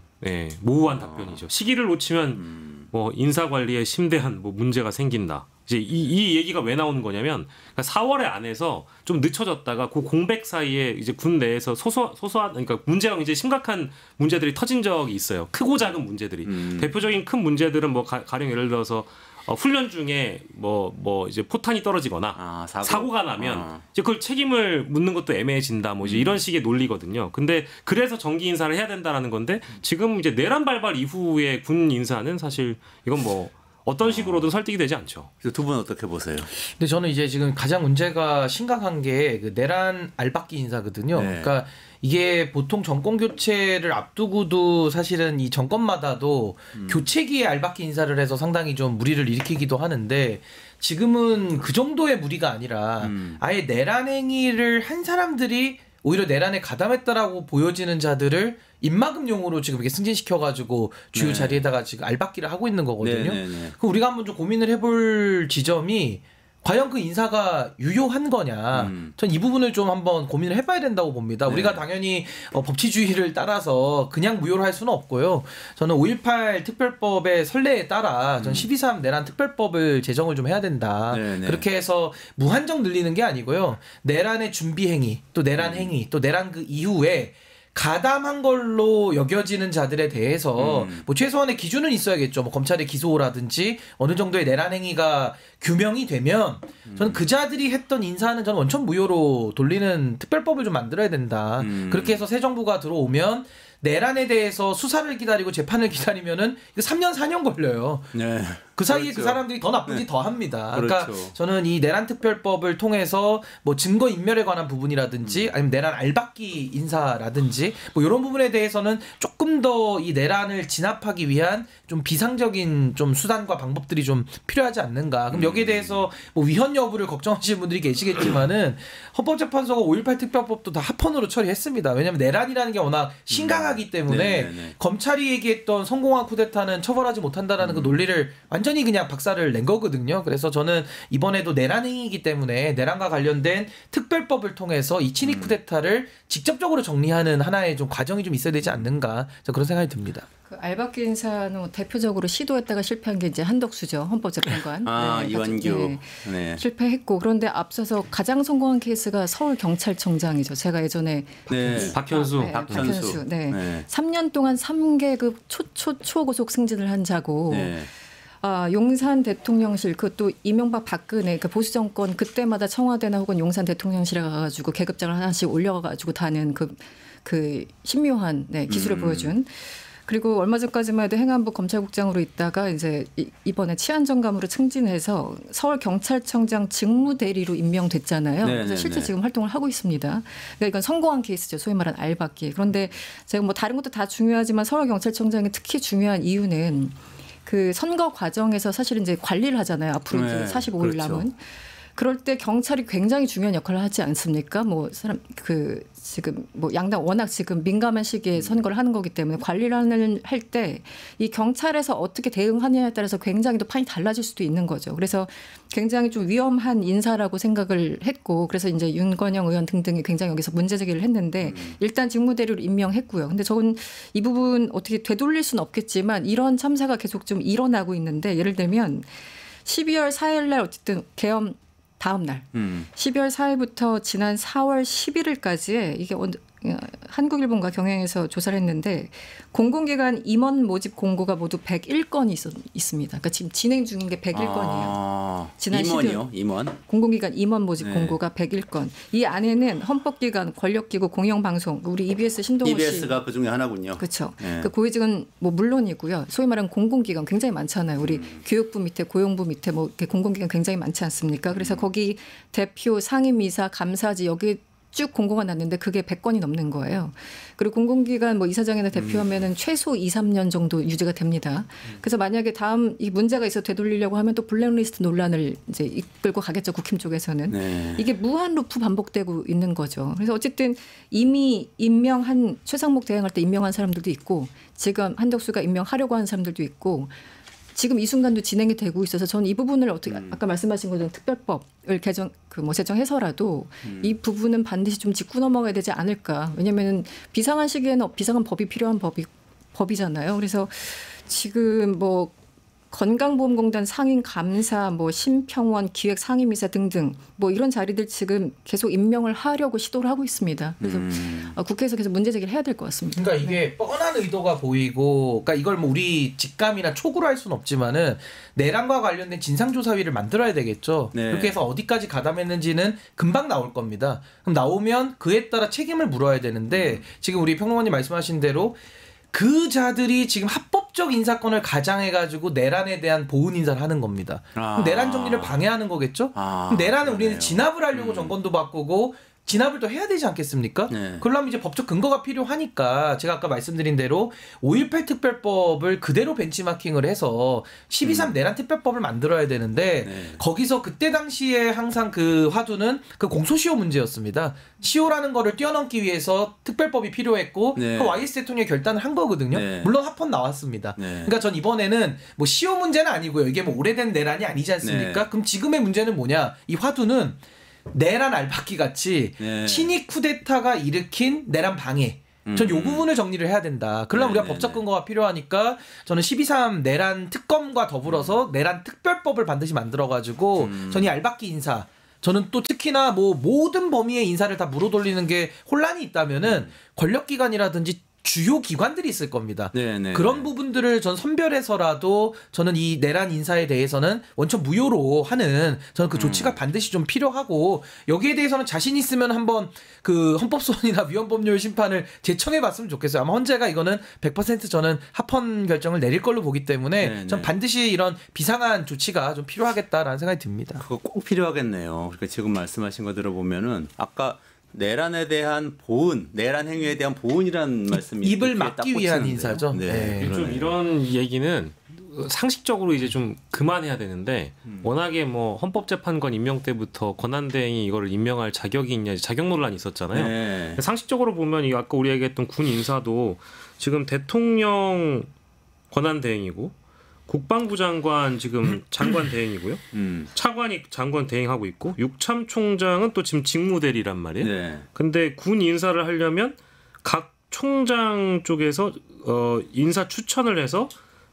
모호한 답변이죠. 시기를 놓치면 뭐 인사 관리에 심대한 뭐 문제가 생긴다. 이제 이 얘기가 왜 나오는 거냐면 그러니까 4월에 안 해서 좀 늦춰졌다가 그 공백 사이에 이제 군 내에서 소소한 그러니까 문제가 이제 심각한 문제들이 터진 적이 있어요. 크고 작은 문제들이. 대표적인 큰 문제들은 뭐 가령 예를 들어서 훈련 중에 뭐 이제 포탄이 떨어지거나 사고가 나면 이제 그걸 책임을 묻는 것도 애매해진다. 뭐 이제 이런 식의 논리거든요. 근데 그래서 정기 인사를 해야 된다라는 건데 지금 이제 내란 발발 이후의 군 인사는 사실 이건 뭐 어떤 식으로든 설득이 되지 않죠. 두 분 어떻게 보세요? 근데 저는 이제 지금 가장 문제가 심각한 게 그 내란 알박기 인사거든요. 그러니까 이게 보통 정권 교체를 앞두고도 사실은 이 정권마다도 교체기에 알박기 인사를 해서 상당히 좀 무리를 일으키기도 하는데 지금은 그 정도의 무리가 아니라 아예 내란 행위를 한 사람들이 오히려 내란에 가담했다라고 보여지는 자들을 입막음용으로 지금 이렇게 승진시켜가지고 주요 자리에다가 지금 알박기를 하고 있는 거거든요. 그럼 우리가 한번 좀 고민을 해볼 지점이 과연 그 인사가 유효한 거냐? 전 이 부분을 좀 한번 고민을 해봐야 된다고 봅니다. 네. 우리가 당연히 법치주의를 따라서 그냥 무효로 할 수는 없고요. 저는 5.18 특별법의 선례에 따라 전 12.3 내란 특별법을 제정을 좀 해야 된다. 네. 그렇게 해서 무한정 늘리는 게 아니고요. 내란의 준비 행위, 또 내란 행위, 또 내란 그 이후에 가담한 걸로 여겨지는 자들에 대해서 뭐 최소한의 기준은 있어야겠죠. 뭐 검찰의 기소라든지 어느 정도의 내란 행위가 규명이 되면 저는 그 자들이 했던 인사는 저는 원천 무효로 돌리는 특별법을 좀 만들어야 된다. 그렇게 해서 새 정부가 들어오면 내란에 대해서 수사를 기다리고 재판을 기다리면은 이거 3년 4년 걸려요. 네. 그 사이에 그렇죠. 그 사람들이 더 나쁜지 네. 더 합니다. 그렇죠. 그러니까 저는 이 내란 특별법을 통해서 뭐 증거 인멸에 관한 부분이라든지 아니면 내란 알박기 인사라든지 뭐 이런 부분에 대해서는 조금 더 이 내란을 진압하기 위한 좀 비상적인 좀 수단과 방법들이 좀 필요하지 않는가. 그럼 여기에 대해서 뭐 위헌 여부를 걱정하시는 분들이 계시겠지만은 헌법재판소가 5.18 특별법도 다 합헌으로 처리했습니다. 왜냐하면 내란이라는 게 워낙 심각하기 때문에 네네네. 검찰이 얘기했던 성공한 쿠데타는 처벌하지 못한다라는 그 논리를 완전히 그냥 박살을 낸 거거든요. 그래서 저는 이번에도 내란 행위이기 때문에 내란과 관련된 특별법을 통해서 이 친위 쿠데타를 직접적으로 정리하는 하나의 좀 과정이 좀 있어야 되지 않는가. 저 그런 생각이 듭니다. 그 알박기 인사는 대표적으로 시도했다가 실패한 게 이제 한덕수죠. 헌법재판관. 이완규. 네. 실패했고 그런데 앞서서 가장 성공한 케이스가 서울경찰청장이죠. 제가 예전에 네. 박현수. 박현수. 네. 네. 3년 동안 3계급 초고속 승진을 한 자고 네. 용산 대통령실 그것도 이명박 박근혜 그 보수 정권 그때마다 청와대나 혹은 용산 대통령실에 가가지고 계급장을 하나씩 올려가지고 다는 그 신묘한 기술을 보여준. 그리고 얼마 전까지만 해도 행안부 검찰국장으로 있다가 이제 이번에 치안정감으로 승진해서 서울경찰청장 직무대리로 임명됐잖아요. 그래서 실제 지금 활동을 하고 있습니다. 그러니까 이건 성공한 케이스죠. 소위 말하는 알박기. 그런데 제가 뭐 다른 것도 다 중요하지만 서울경찰청장이 특히 중요한 이유는 그 선거 과정에서 사실 이제 관리를 하잖아요. 앞으로 이제 45일 그렇죠. 남은. 그럴 때 경찰이 굉장히 중요한 역할을 하지 않습니까? 뭐 지금 뭐 양당 워낙 지금 민감한 시기에 선거를 하는 거기 때문에 관리를 할 때 이 경찰에서 어떻게 대응하느냐에 따라서 굉장히 또 판이 달라질 수도 있는 거죠. 그래서 굉장히 좀 위험한 인사라고 생각을 했고 그래서 이제 윤건영 의원 등등이 굉장히 여기서 문제 제기를 했는데 일단 직무대리로 임명했고요. 근데 저는 이 부분 어떻게 되돌릴 수는 없겠지만 이런 참사가 계속 좀 일어나고 있는데 예를 들면 12월 4일 날 어쨌든 계엄 다음 날 12월 4일부터 지난 4월 11일까지에 이게 한국일보가 경향에서 조사를 했는데 공공기관 임원 모집 공고가 모두 101건이 있습니다. 그러니까 지금 진행 중인 게 101건이에요. 지난 임원이요? 임원? 공공기관 임원 모집 공고가 101건. 이 안에는 헌법기관, 권력기구, 공영방송, 우리 EBS 신동호 씨. EBS가 그중에 하나군요. 그렇죠. 네. 그 고위직은 뭐 물론이고요. 소위 말하는 공공기관 굉장히 많잖아요. 우리 교육부 밑에, 고용부 밑에 뭐 이렇게 공공기관 굉장히 많지 않습니까? 그래서 거기 대표, 상임이사, 감사지 여기 쭉 공고가 났는데 그게 100건이 넘는 거예요. 그리고 공공기관 뭐 이사장이나 대표하면은 최소 2, 3년 정도 유지가 됩니다. 그래서 만약에 다음 이 문제가 있어 되돌리려고 하면 또 블랙리스트 논란을 이제 이끌고 가겠죠. 국힘 쪽에서는. 네. 이게 무한 루프 반복되고 있는 거죠. 그래서 어쨌든 이미 임명한 최상목 대행할 때 임명한 사람들도 있고 지금 한덕수가 임명하려고 하는 사람들도 있고 지금 이 순간도 진행이 되고 있어서 저는 이 부분을 어떻게 아까 말씀하신 것처럼 특별법을 제정해서라도 이 부분은 반드시 좀 짚고 넘어가야 되지 않을까. 왜냐하면 비상한 시기에는 비상한 법이 필요한 법이잖아요. 그래서 지금 뭐 건강보험공단 상임 감사, 뭐 심평원 기획 상임이사 등등 뭐 이런 자리들 지금 계속 임명을 하려고 시도를 하고 있습니다. 그래서 국회에서 계속 문제 제기를 해야 될 것 같습니다. 그러니까 이게 뻔한 의도가 보이고, 그러니까 이걸 뭐 우리 직감이나 촉으로 할 수는 없지만은 내란과 관련된 진상조사위를 만들어야 되겠죠. 네. 그렇게 해서 어디까지 가담했는지는 금방 나올 겁니다. 그럼 나오면 그에 따라 책임을 물어야 되는데 지금 우리 평론가님 말씀하신 대로 그 자들이 지금 합법적 인사권을 가장해가지고 내란에 대한 보훈 인사를 하는 겁니다. 그럼 내란 정리를 방해하는 거겠죠? 그럼 내란은 우리는 진압을 하려고 정권도 바꾸고 진압을 더 해야 되지 않겠습니까? 그러려면 이제 법적 근거가 필요하니까 제가 아까 말씀드린 대로 5.18 특별법을 그대로 벤치마킹을 해서 12.3 내란 특별법을 만들어야 되는데 거기서 그때 당시에 항상 그 화두는 그 공소시효 문제였습니다. 시효라는 거를 뛰어넘기 위해서 특별법이 필요했고 그 YS 대통령이 결단을 한 거거든요. 물론 합헌 나왔습니다. 그러니까 전 이번에는 뭐 시효 문제는 아니고요. 이게 뭐 오래된 내란이 아니지 않습니까? 그럼 지금의 문제는 뭐냐? 이 화두는 내란 알박기 같이 친위 쿠데타가 일으킨 내란 방해. 전 이 부분을 정리를 해야 된다. 그러려면 우리가 법적 근거가 필요하니까 저는 12.3 내란 특검과 더불어서 내란 특별법을 반드시 만들어가지고 전 이 알박기 인사 저는 또 특히나 뭐 모든 범위의 인사를 다 물어돌리는 게 혼란이 있다면은 권력기관이라든지 주요 기관들이 있을 겁니다. 그런 부분들을 전 선별해서라도 저는 이 내란 인사에 대해서는 원천 무효로 하는 저는 그 조치가 반드시 좀 필요하고 여기에 대해서는 자신 있으면 한번 그 헌법소원이나 위헌법률 심판을 제청해봤으면 좋겠어요. 아마 헌재가 이거는 100% 저는 합헌 결정을 내릴 걸로 보기 때문에 전 반드시 이런 비상한 조치가 좀 필요하겠다라는 생각이 듭니다. 그거 꼭 필요하겠네요. 그러니까 지금 말씀하신 거 들어보면은 아까 내란에 대한 보은, 내란 행위에 대한 보은이라는 말씀이 입을 막기 위한 인사죠. 좀 이런 얘기는 상식적으로 이제 좀 그만해야 되는데 워낙에 뭐 헌법재판관 임명 때부터 권한대행이 이거를 임명할 자격이 있냐 자격 논란이 있었잖아요. 상식적으로 보면 이 아까 우리 얘기했던 군 인사도 지금 대통령 권한대행이고 국방부 장관 지금 장관 대행이고요. 차관이 장관 대행하고 있고 육참총장은 또 지금 직무대리란 말이에요. 근데 군 인사를 하려면 각 총장 쪽에서 인사 추천을 해서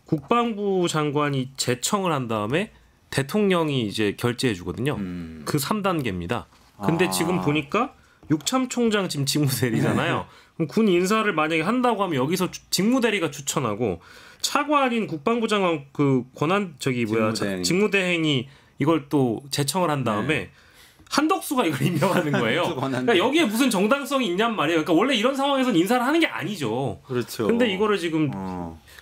국방부 장관이 제청을 한 다음에 대통령이 이제 결재해 주거든요. 그 3단계입니다. 근데 지금 보니까 육참총장 지금 직무대리잖아요. 그럼 군 인사를 만약에 한다고 하면 여기서 직무대리가 추천하고 차관인 국방부 장관 그 권한 직무대행이 이걸 또 제청을 한 다음에 한덕수가 이걸 임명하는 거예요. 그러니까 여기에 무슨 정당성이 있냔 말이에요. 그러니까 원래 이런 상황에서는 인사를 하는 게 아니죠. 그렇죠. 근데 이거를 지금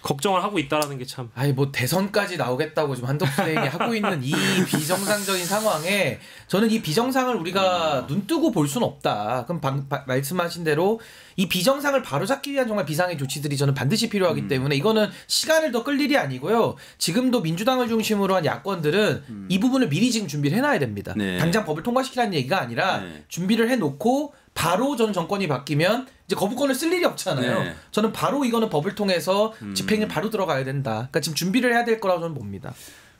걱정을 하고 있다라는 게 참. 아니 뭐 대선까지 나오겠다고 지금 한덕수 대행이 하고 있는 이 비정상적인 상황에 저는 이 비정상을 우리가 눈뜨고 볼 수는 없다. 그럼 말씀하신 대로 이 비정상을 바로잡기 위한 정말 비상의 조치들이 저는 반드시 필요하기 때문에 이거는 시간을 더 끌 일이 아니고요. 지금도 민주당을 중심으로 한 야권들은 이 부분을 미리 지금 준비를 해놔야 됩니다. 당장 법을 통과시키라는 얘기가 아니라 준비를 해놓고 바로 전 정권이 바뀌면 이제 거부권을 쓸 일이 없잖아요. 저는 바로 이거는 법을 통해서 집행에 바로 들어가야 된다. 그러니까 지금 준비를 해야 될 거라고 저는 봅니다.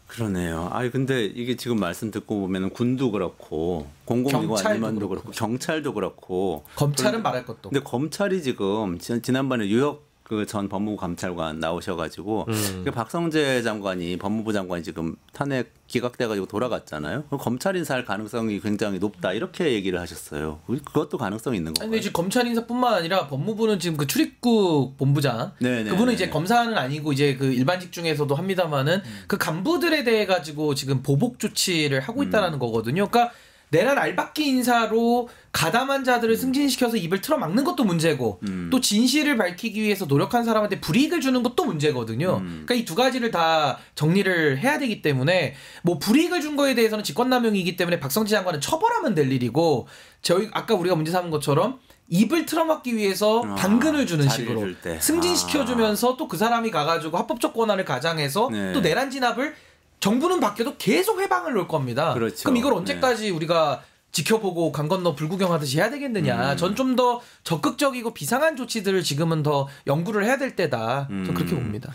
그러네요. 아니 근데 이게 지금 말씀 듣고 보면은 군도 그렇고 공공기관 안전도 그렇고 경찰도 그렇고 검찰은 말할 것도. 근데 검찰이 지금 지난번에 뉴욕 그 전 법무부 감찰관 나오셔가지고 박성재 장관이 법무부 장관이 지금 탄핵 기각돼가지고 돌아갔잖아요. 검찰 인사할 가능성이 굉장히 높다 이렇게 얘기를 하셨어요. 그것도 가능성이 있는 건가요? 근데 이제 검찰 인사뿐만 아니라 법무부는 지금 그 출입국 본부장 그분은 이제 검사는 아니고 이제 그 일반직 중에서도 합니다만은 그 간부들에 대해 가지고 지금 보복 조치를 하고 있다라는 거거든요. 그러니까 내란 알박기 인사로 가담한 자들을 승진시켜서 입을 틀어막는 것도 문제고 또 진실을 밝히기 위해서 노력한 사람한테 불이익을 주는 것도 문제거든요. 그러니까 이 두 가지를 다 정리를 해야 되기 때문에 뭐 불이익을 준 거에 대해서는 직권남용이기 때문에 박성재 장관은 처벌하면 될 일이고 저희 아까 우리가 문제 삼은 것처럼 입을 틀어막기 위해서 당근을 주는 식으로 승진시켜주면서 또 그 사람이 가가지고 합법적 권한을 가장해서 또 내란 진압을 정부는 바뀌어도 계속 회방을 놓을 겁니다. 그렇죠. 그럼 이걸 언제까지 우리가 지켜보고 강 건너 불구경하듯이 해야 되겠느냐. 전 좀 더 적극적이고 비상한 조치들을 지금은 더 연구를 해야 될 때다. 전 그렇게 봅니다.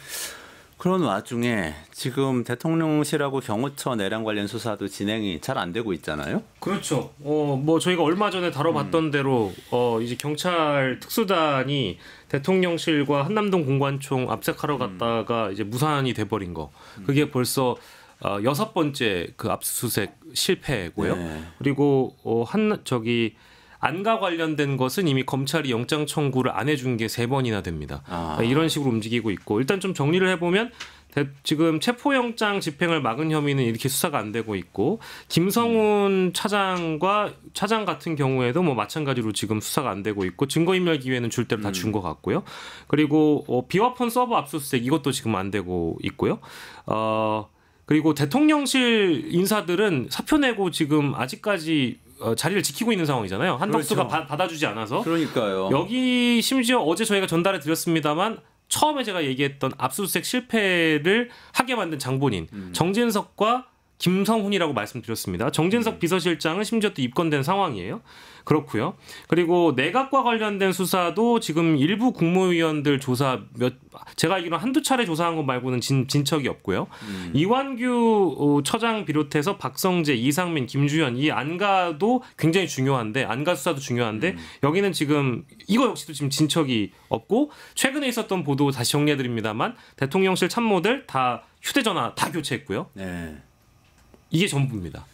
그런 와중에 지금 대통령실하고 경호처 내란 관련 수사도 진행이 잘 안 되고 있잖아요. 그렇죠. 뭐 저희가 얼마 전에 다뤄봤던 대로 이제 경찰 특수단이 대통령실과 한남동 공관총 압색하러 갔다가 이제 무산이 돼버린 거. 그게 벌써 6번째 그 압수수색 실패고요. 그리고 안가 관련된 것은 이미 검찰이 영장 청구를 안 해준 게 3번이나 됩니다. 그러니까 이런 식으로 움직이고 있고 일단 좀 정리를 해보면 지금 체포영장 집행을 막은 혐의는 이렇게 수사가 안 되고 있고 김성훈 차장 같은 경우에도 뭐 마찬가지로 지금 수사가 안 되고 있고 증거인멸 기회는 줄 대로 다 준 것 같고요. 그리고 비화폰 서버 압수수색 이것도 지금 안 되고 있고요. 그리고 대통령실 인사들은 사표 내고 지금 아직까지 자리를 지키고 있는 상황이잖아요. 한덕수가 그렇죠. 받아주지 않아서. 그러니까요. 여기 심지어 어제 저희가 전달해 드렸습니다만 처음에 제가 얘기했던 압수수색 실패를 하게 만든 장본인 정진석과 김성훈이라고 말씀드렸습니다. 정진석 비서실장은 심지어 또 입건된 상황이에요. 그렇고요. 그리고 내각과 관련된 수사도 지금 일부 국무위원들 조사 제가 알기로는 한두 차례 조사한 것 말고는 진척이 없고요. 이완규 처장 비롯해서 박성재, 이상민, 김주현 이 안가도 굉장히 중요한데 안가 수사도 중요한데 여기는 지금 이거 역시도 지금 진척이 없고 최근에 있었던 보도 다시 정리해드립니다만 대통령실 참모들 다 휴대전화 다 교체했고요. 네. 이게 전부입니다.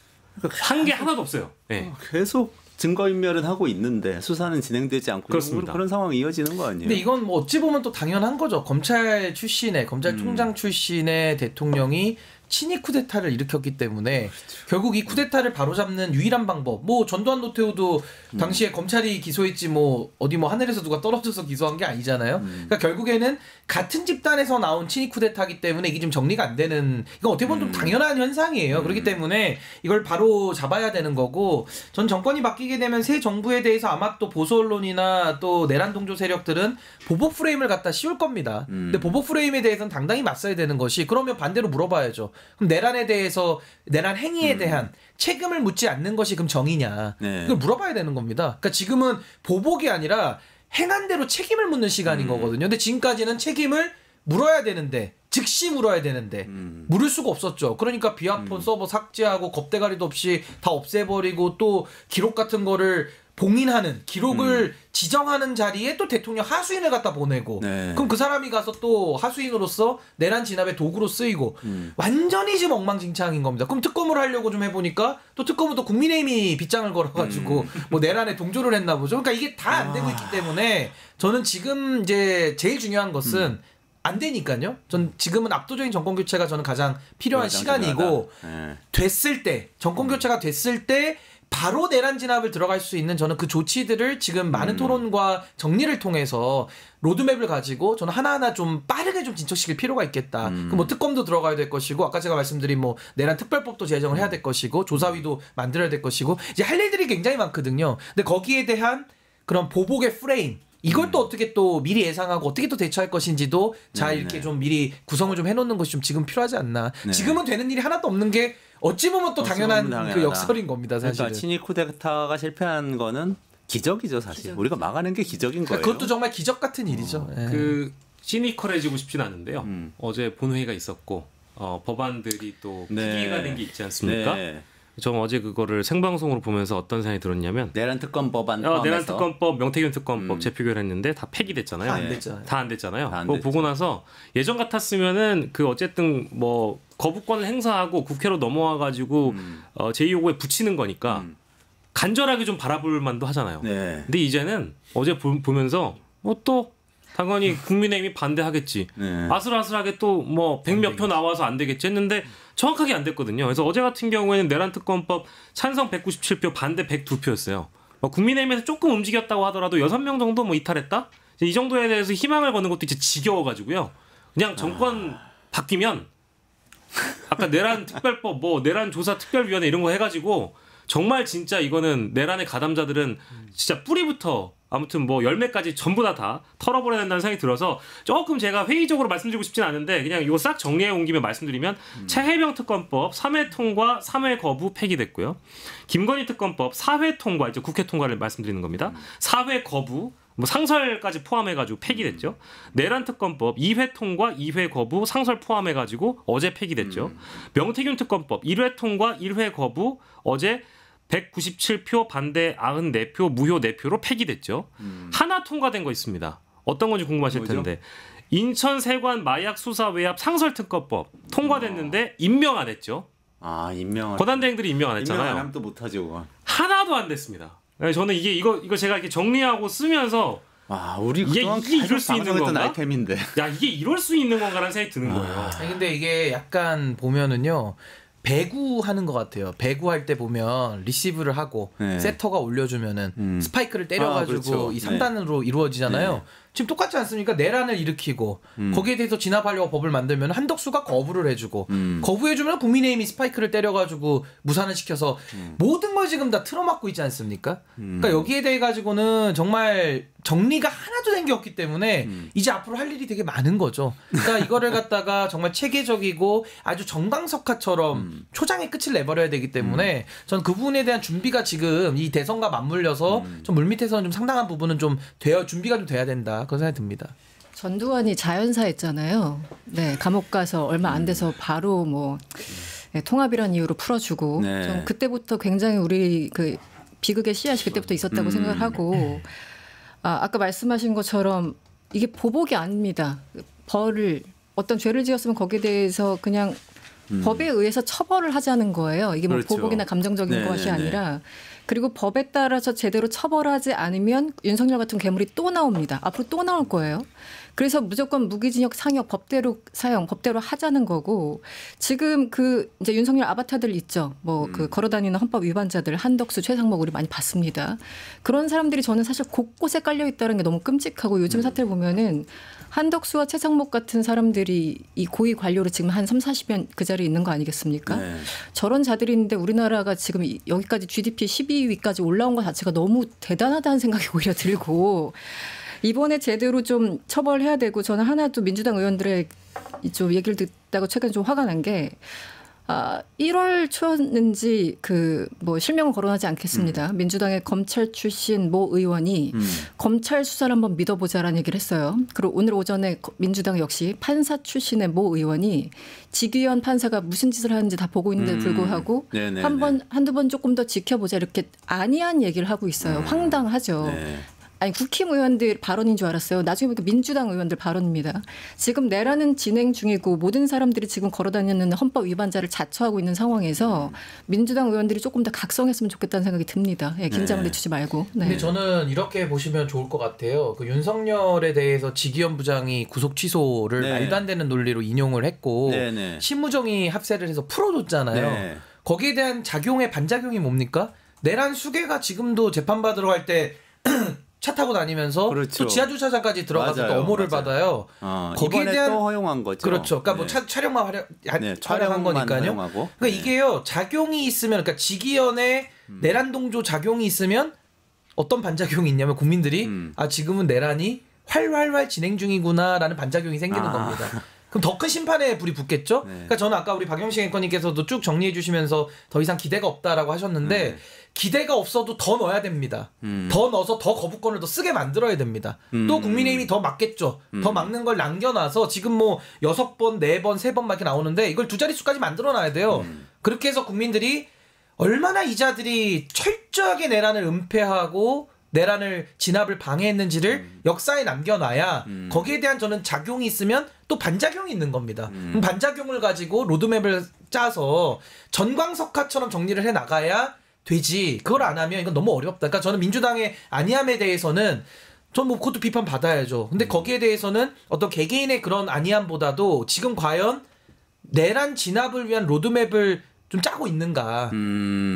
한 게 하나도 없어요. 네. 계속 증거인멸은 하고 있는데 수사는 진행되지 않고 그렇습니다. 그런 상황이 이어지는 거 아니에요? 근데 이건 뭐 어찌 보면 또 당연한 거죠. 검찰 출신의 검찰총장 출신의 대통령이 친위 쿠데타를 일으켰기 때문에 결국 이 쿠데타를 바로잡는 유일한 방법. 뭐 전두환 노태우도 당시에 검찰이 기소했지 뭐 어디 뭐 하늘에서 누가 떨어져서 기소한 게 아니잖아요. 그러니까 결국에는 같은 집단에서 나온 친위 쿠데타기 때문에 이게 좀 정리가 안 되는 이건 어떻게 보면 좀 당연한 현상이에요. 그렇기 때문에 이걸 바로 잡아야 되는 거고 전 정권이 바뀌게 되면 새 정부에 대해서 아마 또 보수 언론이나 또 내란 동조 세력들은 보복 프레임을 갖다 씌울 겁니다. 근데 보복 프레임에 대해서는 당당히 맞서야 되는 것이 그러면 반대로 물어봐야죠. 그럼 내란에 대해서 내란 행위에 대한 책임을 묻지 않는 것이 그럼 정의냐? 네. 이걸 물어봐야 되는 겁니다. 그러니까 지금은 보복이 아니라 행한 대로 책임을 묻는 시간인 거거든요. 근데 지금까지는 책임을 물어야 되는데 즉시 물어야 되는데 물을 수가 없었죠. 그러니까 비아폰 서버 삭제하고 겁대가리도 없이 다 없애버리고 또 기록 같은 거를 봉인하는 기록을 지정하는 자리에 또 대통령 하수인을 갖다 보내고 네. 그럼 그 사람이 가서 또 하수인으로서 내란 진압의 도구로 쓰이고 완전히 지금 엉망진창인 겁니다. 그럼 특검을 하려고 좀 해보니까 또 특검은 또 국민의힘이 빗장을 걸어가지고 뭐 내란에 동조를 했나 보죠. 그러니까 이게 다 안 되고 있기 때문에 저는 지금 이제 제일 중요한 것은 안 되니까요. 전 지금은 압도적인 정권 교체가 저는 가장 필요한 시간이고 네. 됐을 때 정권 교체가 됐을 때 바로 내란 진압을 들어갈 수 있는 저는 그 조치들을 지금 많은 토론과 정리를 통해서 로드맵을 가지고 저는 하나하나 좀 빠르게 좀 진척시킬 필요가 있겠다. 그 뭐 특검도 들어가야 될 것이고 아까 제가 말씀드린 뭐 내란 특별법도 제정을 해야 될 것이고 조사위도 만들어야 될 것이고 이제 할 일들이 굉장히 많거든요. 근데 거기에 대한 그런 보복의 프레임 이걸 또 어떻게 또 미리 예상하고 어떻게 또 대처할 것인지도 잘 이렇게 좀 미리 구성을 좀 해놓는 것이 좀 지금 필요하지 않나. 네. 지금은 되는 일이 하나도 없는 게 어찌 보면 또 당연한 그 역설인 겁니다, 사실은. 그러니까 친위 쿠데타가 실패한 거는 기적이죠, 사실. 기적. 우리가 막아낸 게 기적인 거예요. 그것도 정말 기적 같은 일이죠. 예. 그 시니컬해지고 싶진 않은데요. 어제 본회의가 있었고 법안들이 또 피기가 된 게 있지 않습니까? 네. 저 어제 그거를 생방송으로 보면서 어떤 생각이 들었냐면 내란 특검 법안 포함해서 내란 특검법, 명태균 특검법 재표결 했는데 다 폐기됐잖아요. 다 안 됐잖아요. 다 안 됐잖아요. 다 안 그거 됐죠. 보고 나서 예전 같았으면은 그 어쨌든 뭐 거부권을 행사하고 국회로 넘어와 가지고 제2요구에 붙이는 거니까 간절하게 좀 바라볼 만도 하잖아요. 네. 근데 이제는 어제 보면서 뭐 또 당연히 국민의힘이 반대하겠지. 네. 아슬아슬하게 또 뭐 100몇 표 나와서 안 되겠지 했는데 정확하게 안 됐거든요. 그래서 어제 같은 경우에는 내란 특검법 찬성 197표, 반대 102표였어요. 국민의힘에서 조금 움직였다고 하더라도 6명 정도 뭐 이탈했다? 이 정도에 대해서 희망을 거는 것도 이제 지겨워가지고요. 그냥 정권 바뀌면 아까 내란 특별법, 뭐 내란 조사 특별위원회 이런 거 해가지고 정말 진짜 이거는 내란의 가담자들은 진짜 뿌리부터 아무튼 뭐 열매까지 전부 다 털어버려야 된다는 생각이 들어서 조금 제가 회의적으로 말씀드리고 싶진 않은데 그냥 이거 싹 정리해 온 김에 말씀드리면 최혜병 특검법 3회 통과 3회 거부 폐기됐고요. 김건희 특검법 4회 통과 이제 국회 통과를 말씀드리는 겁니다. 4회 거부 뭐 상설까지 포함해가지고 폐기됐죠. 내란 특검법 2회 통과 2회 거부 상설 포함해가지고 어제 폐기됐죠. 명태균 특검법 1회 통과 1회 거부 어제 197표 반대 94표 무효 4표로 폐기됐죠. 하나 통과된 거 있습니다. 어떤 건지 궁금하실 뭐죠? 텐데 인천 세관 마약 수사 외압 상설 특검법 통과됐는데 임명 안 했죠. 아, 임명을. 권한대행들이 임명 안 했잖아요. 임명 안 하면 또 못하죠, 그건. 하나도 안 됐습니다. 저는 이거 제가 이렇게 정리하고 쓰면서 아, 우리 이게 그동안 이럴 수 있는 방송했던 건가? 아이템인데. 야 이게 이럴 수 있는 건가라는 생각이 드는 거예요. 아니, 근데 이게 약간 보면은요. 배구하는 것 같아요. 배구할 때 보면 리시브를 하고 네. 세터가 올려주면은 스파이크를 때려가지고 그렇죠. 이 3단으로 이루어지잖아요. 네. 지금 똑같지 않습니까? 내란을 일으키고 거기에 대해서 진압하려고 법을 만들면 한덕수가 거부를 해주고 거부해주면 국민의힘이 스파이크를 때려가지고 무산을 시켜서 모든 걸 지금 다 틀어막고 있지 않습니까? 그러니까 여기에 대해 가지고는 정말 정리가 하나도 된 게 없기 때문에 이제 앞으로 할 일이 되게 많은 거죠. 그러니까 이거를 갖다가 정말 체계적이고 아주 정광석화처럼 초장의 끝을 내버려야 되기 때문에 저는 그 부분에 대한 준비가 지금 이 대선과 맞물려서 좀 물밑에서는 좀 상당한 부분은 좀 준비가 좀 돼야 된다. 그런 생각이 듭니다. 전두환이 자연사했잖아요. 네, 감옥 가서 얼마 안 돼서 바로 뭐 통합이라는 이유로 풀어주고 전 그때부터 굉장히 우리 그 비극의 씨앗이 그때부터 있었다고 생각을 하고 아까 말씀하신 것처럼 이게 보복이 아닙니다. 벌을 어떤 죄를 지었으면 거기에 대해서 그냥 법에 의해서 처벌을 하자는 거예요. 이게 뭐 그렇죠. 보복이나 감정적인 것이 아니라 그리고 법에 따라서 제대로 처벌하지 않으면 윤석열 같은 괴물이 또 나옵니다. 앞으로 또 나올 거예요. 그래서 무조건 무기징역 상역 법대로 사형 법대로 하자는 거고 지금 그 이제 윤석열 아바타들 있죠. 뭐 그 걸어다니는 헌법 위반자들 한덕수 최상목 우리 많이 봤습니다. 그런 사람들이 저는 사실 곳곳에 깔려 있다는 게 너무 끔찍하고 요즘 사태를 보면은 한덕수와 최상목 같은 사람들이 이 고위 관료로 지금 한 3, 40년 그 자리에 있는 거 아니겠습니까? 네. 저런 자들이 있는데 우리나라가 지금 여기까지 GDP 12위까지 올라온 것 자체가 너무 대단하다는 생각이 오히려 들고 이번에 제대로 좀 처벌해야 되고 저는 하나 또 민주당 의원들의 좀 얘기를 듣다가 최근에 좀 화가 난 게 1월 초였는지 그 뭐 실명은 거론하지 않겠습니다. 민주당의 검찰 출신 모 의원이 검찰 수사를 한번 믿어보자라는 얘기를 했어요. 그리고 오늘 오전에 민주당 역시 판사 출신의 모 의원이 지기현 판사가 무슨 짓을 하는지 다 보고 있는데 불구하고 한두 번 조금 더 지켜보자 이렇게 안이한 얘기를 하고 있어요. 황당하죠. 네. 아니 국힘 의원들 발언인 줄 알았어요. 나중에 보니까 민주당 의원들 발언입니다. 지금 내란은 진행 중이고 모든 사람들이 지금 걸어다니는 헌법 위반자를 자처하고 있는 상황에서 민주당 의원들이 조금 더 각성했으면 좋겠다는 생각이 듭니다. 예, 긴장을 늦추지 말고. 네. 근데 저는 이렇게 보시면 좋을 것 같아요. 그 윤석열에 대해서 지기현 부장이 구속 취소를 말도 안 되는 논리로 인용을 했고 심무정이 합세를 해서 풀어줬잖아요. 거기에 대한 작용의 반작용이 뭡니까? 내란 수괴가 지금도 재판받으러 갈 때 차 타고 다니면서 또 지하 주차장까지 들어가서 또 엄호를 받아요. 거기에 대한 또 허용한 거죠. 그렇죠. 그러니까 뭐 촬영만 활용한 거니까요. 그러니까 이게요 작용이 있으면 그러니까 지기현의 내란 동조 작용이 있으면 어떤 반작용이 있냐면 국민들이 지금은 내란이 활활활 진행 중이구나라는 반작용이 생기는 겁니다. 그럼 더 큰 심판에 불이 붙겠죠? 그러니까 저는 아까 우리 박영식 앵커님께서도 쭉 정리해 주시면서 더 이상 기대가 없다라고 하셨는데 기대가 없어도 더 넣어야 됩니다. 더 넣어서 더 거부권을 더 쓰게 만들어야 됩니다. 또 국민의힘이 더 막겠죠. 더 막는 걸 남겨놔서 지금 뭐 6번, 4번, 3번 막 이렇게 나오는데 이걸 두 자릿수까지 만들어놔야 돼요. 그렇게 해서 국민들이 얼마나 이자들이 철저하게 내란을 은폐하고 내란을 진압을 방해했는지를 역사에 남겨놔야 거기에 대한 저는 작용이 있으면 또 반작용이 있는 겁니다. 반작용을 가지고 로드맵을 짜서 전광석화처럼 정리를 해나가야 되지. 그걸 안 하면 이건 너무 어렵다. 그러니까 저는 민주당의 안이함에 대해서는 전 뭐 그것도 비판 받아야죠. 근데 거기에 대해서는 어떤 개개인의 그런 안이함보다도 지금 과연 내란 진압을 위한 로드맵을 좀 짜고 있는가.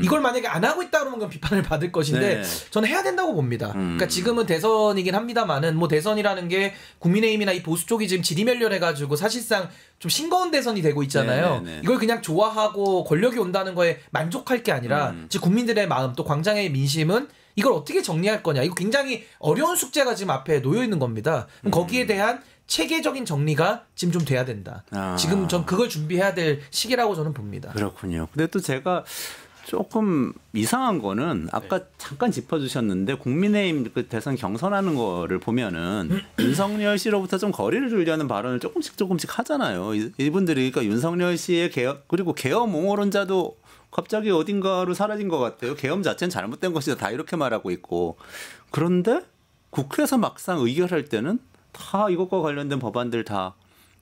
이걸 만약에 안 하고 있다 그러면 그건 비판을 받을 것인데 저는 해야 된다고 봅니다. 그러니까 지금은 대선이긴 합니다만은 뭐 대선이라는 게 국민의힘이나 이 보수 쪽이 지금 지리멸렬해가지고 사실상 좀 싱거운 대선이 되고 있잖아요. 이걸 그냥 좋아하고 권력이 온다는 거에 만족할 게 아니라 즉 국민들의 마음 또 광장의 민심은 이걸 어떻게 정리할 거냐. 이거 굉장히 어려운 숙제가 지금 앞에 놓여 있는 겁니다. 거기에 대한 체계적인 정리가 지금 좀 돼야 된다. 지금 전 그걸 준비해야 될 시기라고 저는 봅니다. 그렇군요. 근데 또 제가 조금 이상한 거는 아까 잠깐 짚어주셨는데 국민의힘 그 대선 경선하는 거를 보면은 윤석열 씨로부터 좀 거리를 두려는 발언을 조금씩 하잖아요. 이분들이 그러니까 윤석열 씨의 계엄 그리고 계엄 옹호론자도 갑자기 어딘가로 사라진 것 같아요. 계엄 자체는 잘못된 것이다 다 이렇게 말하고 있고 그런데 국회에서 막상 의결할 때는 다 이것과 관련된 법안들 다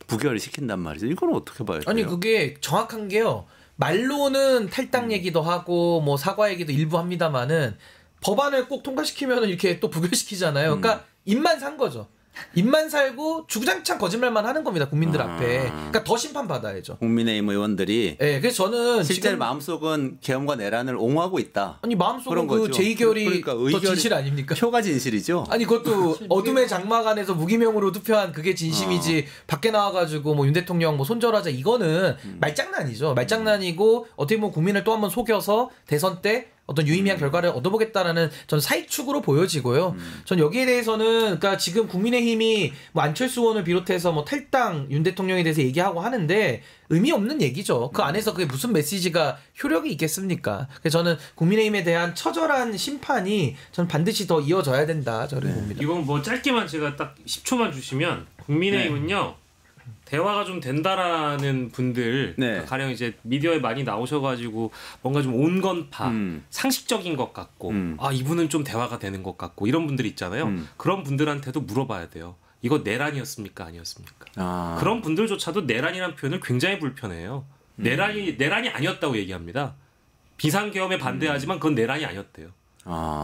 부결을 시킨단 말이죠. 이건 어떻게 봐야 돼요? 아니 그게 정확한 게요. 말로는 탈당 얘기도 하고 뭐 사과 얘기도 일부 합니다만은 법안을 꼭 통과시키면 이렇게 또 부결시키잖아요. 그러니까 입만 산 거죠. 입만 살고 주구장창 거짓말만 하는 겁니다. 국민들 앞에. 그러니까 더 심판받아야죠. 국민의힘 의원들이. 네, 그래서 저는 실제 마음속은 계엄과 내란을 옹호하고 있다. 아니 마음속은 그 제2결이 더 진실 아닙니까? 표가 진실이죠. 아니 그것도 어둠의 장막 안에서 무기명으로 투표한 그게 진심이지 밖에 나와가지고 뭐 윤 대통령 뭐 손절하자 이거는 말장난이죠. 말장난이고 어떻게 보면 국민을 또 한 번 속여서 대선 때 어떤 유의미한 결과를 얻어보겠다라는 전 사익축으로 보여지고요. 전 여기에 대해서는 그러니까 지금 국민의힘이 뭐 안철수 의원을 비롯해서 뭐 탈당 윤 대통령에 대해서 얘기하고 하는데 의미 없는 얘기죠. 그 안에서 그게 무슨 메시지가 효력이 있겠습니까? 그래서 저는 국민의힘에 대한 처절한 심판이 전 반드시 더 이어져야 된다. 저를 봅니다. 이건 뭐 짧게만 제가 딱 10초만 주시면 국민의힘은요. 대화가 좀 된다라는 분들 가령 이제 미디어에 많이 나오셔가지고 뭔가 좀 온건파 상식적인 것 같고 아 이분은 좀 대화가 되는 것 같고 이런 분들이 있잖아요. 그런 분들한테도 물어봐야 돼요. 이거 내란이었습니까 아니었습니까? 그런 분들조차도 내란이라는 표현을 굉장히 불편해요. 내란이 아니었다고 얘기합니다. 비상계엄에 반대하지만 그건 내란이 아니었대요.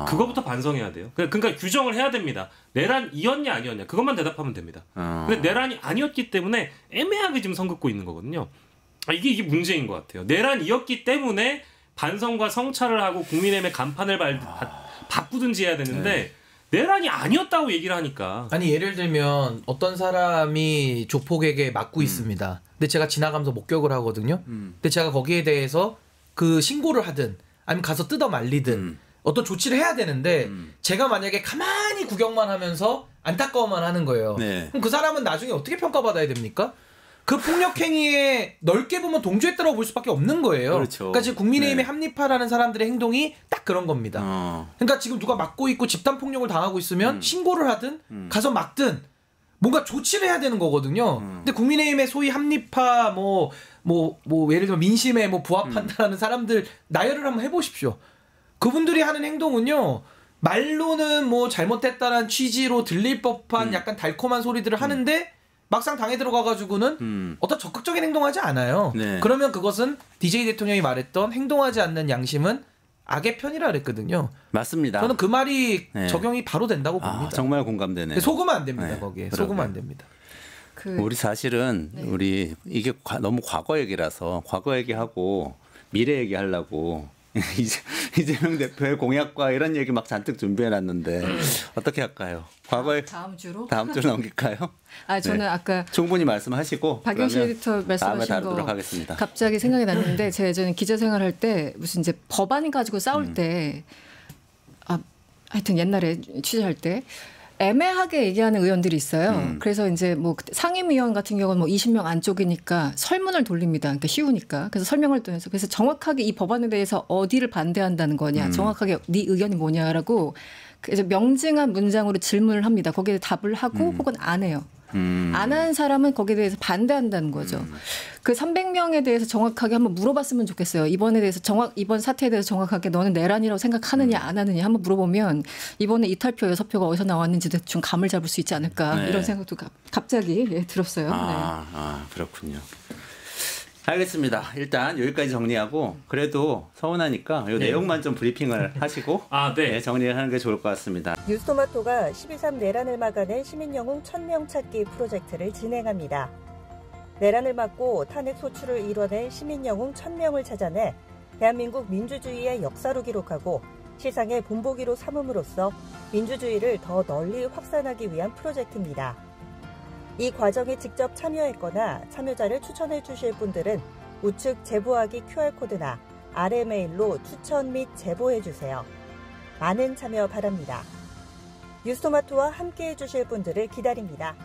그거부터 반성해야 돼요. 그러니까 규정을 해야 됩니다. 내란이었냐 아니었냐 그것만 대답하면 됩니다. 근데 내란이 아니었기 때문에 애매하게 지금 선 긋고 있는 거거든요. 이게 문제인 것 같아요. 내란이었기 때문에 반성과 성찰을 하고 국민의힘의 간판을 바꾸든지 해야 되는데 내란이 아니었다고 얘기를 하니까. 아니 예를 들면 어떤 사람이 조폭에게 맞고 있습니다. 근데 제가 지나가면서 목격을 하거든요. 근데 제가 거기에 대해서 그 신고를 하든 아니면 가서 뜯어 말리든 어떤 조치를 해야 되는데 제가 만약에 가만히 구경만 하면서 안타까워만 하는 거예요. 그럼 그 사람은 나중에 어떻게 평가받아야 됩니까? 그 폭력행위에 넓게 보면 동조했다고 볼 수밖에 없는 거예요. 그렇죠. 그러니까 지금 국민의힘에 합리파라는 사람들의 행동이 딱 그런 겁니다. 그러니까 지금 누가 막고 있고 집단폭력을 당하고 있으면 신고를 하든 가서 막든 뭔가 조치를 해야 되는 거거든요. 근데 국민의힘의 소위 합리파 뭐 예를 들면 민심에 뭐 부합한다는 사람들 나열을 한번 해보십시오. 그분들이 하는 행동은요. 말로는 뭐 잘못했다는 취지로 들릴 법한 약간 달콤한 소리들을 하는데 막상 당에 들어가가지고는 어떤 적극적인 행동하지 않아요. 그러면 그것은 DJ 대통령이 말했던 행동하지 않는 양심은 악의 편이라 그랬거든요. 맞습니다. 저는 그 말이 적용이 바로 된다고 봅니다. 정말 공감되네요. 속으면 안 됩니다. 거기에. 속으면 안 됩니다. 우리 사실은 우리 이게 너무 과거 얘기라서 과거 얘기하고 미래 얘기하려고 이재명 대표의 공약과 이런 얘기 막 잔뜩 준비해놨는데 어떻게 할까요? 과거에 다음 주로 넘길까요? 저는 아까 충분히 말씀하시고 박영실 에디터 말씀하신 거 하겠습니다. 갑자기 생각이 났는데 제가 예전에 기자 생활할 때 무슨 이제 법안 가지고 싸울 때 하여튼 옛날에 취재할 때 애매하게 얘기하는 의원들이 있어요. 그래서 이제 뭐 상임위원 같은 경우는 뭐 20명 안쪽이니까 설문을 돌립니다. 그러니까 쉬우니까. 그래서 설명을 또 해서 그래서 정확하게 이 법안에 대해서 어디를 반대한다는 거냐, 정확하게 네 의견이 뭐냐라고 그래서 명징한 문장으로 질문을 합니다. 거기에 답을 하고 혹은 안 해요. 안 한 사람은 거기에 대해서 반대한다는 거죠. 그 300명에 대해서 정확하게 한번 물어봤으면 좋겠어요. 이번에 대해서 이번 사태에 대해서 정확하게 너는 내란이라고 생각하느냐 안 하느냐 한번 물어보면 이번에 이탈표 6표가 어디서 나왔는지 대충 감을 잡을 수 있지 않을까 이런 생각도 갑자기 들었어요. 그렇군요. 알겠습니다. 일단 여기까지 정리하고 그래도 서운하니까 이 내용만 좀 브리핑을 하시고 정리를 하는 게 좋을 것 같습니다. 뉴스토마토가 12.3 내란을 막아낸 시민영웅 1000명 찾기 프로젝트를 진행합니다. 내란을 막고 탄핵 소추를 이뤄낸 시민영웅 1000명을 찾아내 대한민국 민주주의의 역사로 기록하고 시상의 본보기로 삼음으로써 민주주의를 더 널리 확산하기 위한 프로젝트입니다. 이 과정에 직접 참여했거나 참여자를 추천해 주실 분들은 우측 제보하기 QR코드나 아래 메일로 추천 및 제보해 주세요. 많은 참여 바랍니다. 뉴스토마토와 함께해 주실 분들을 기다립니다.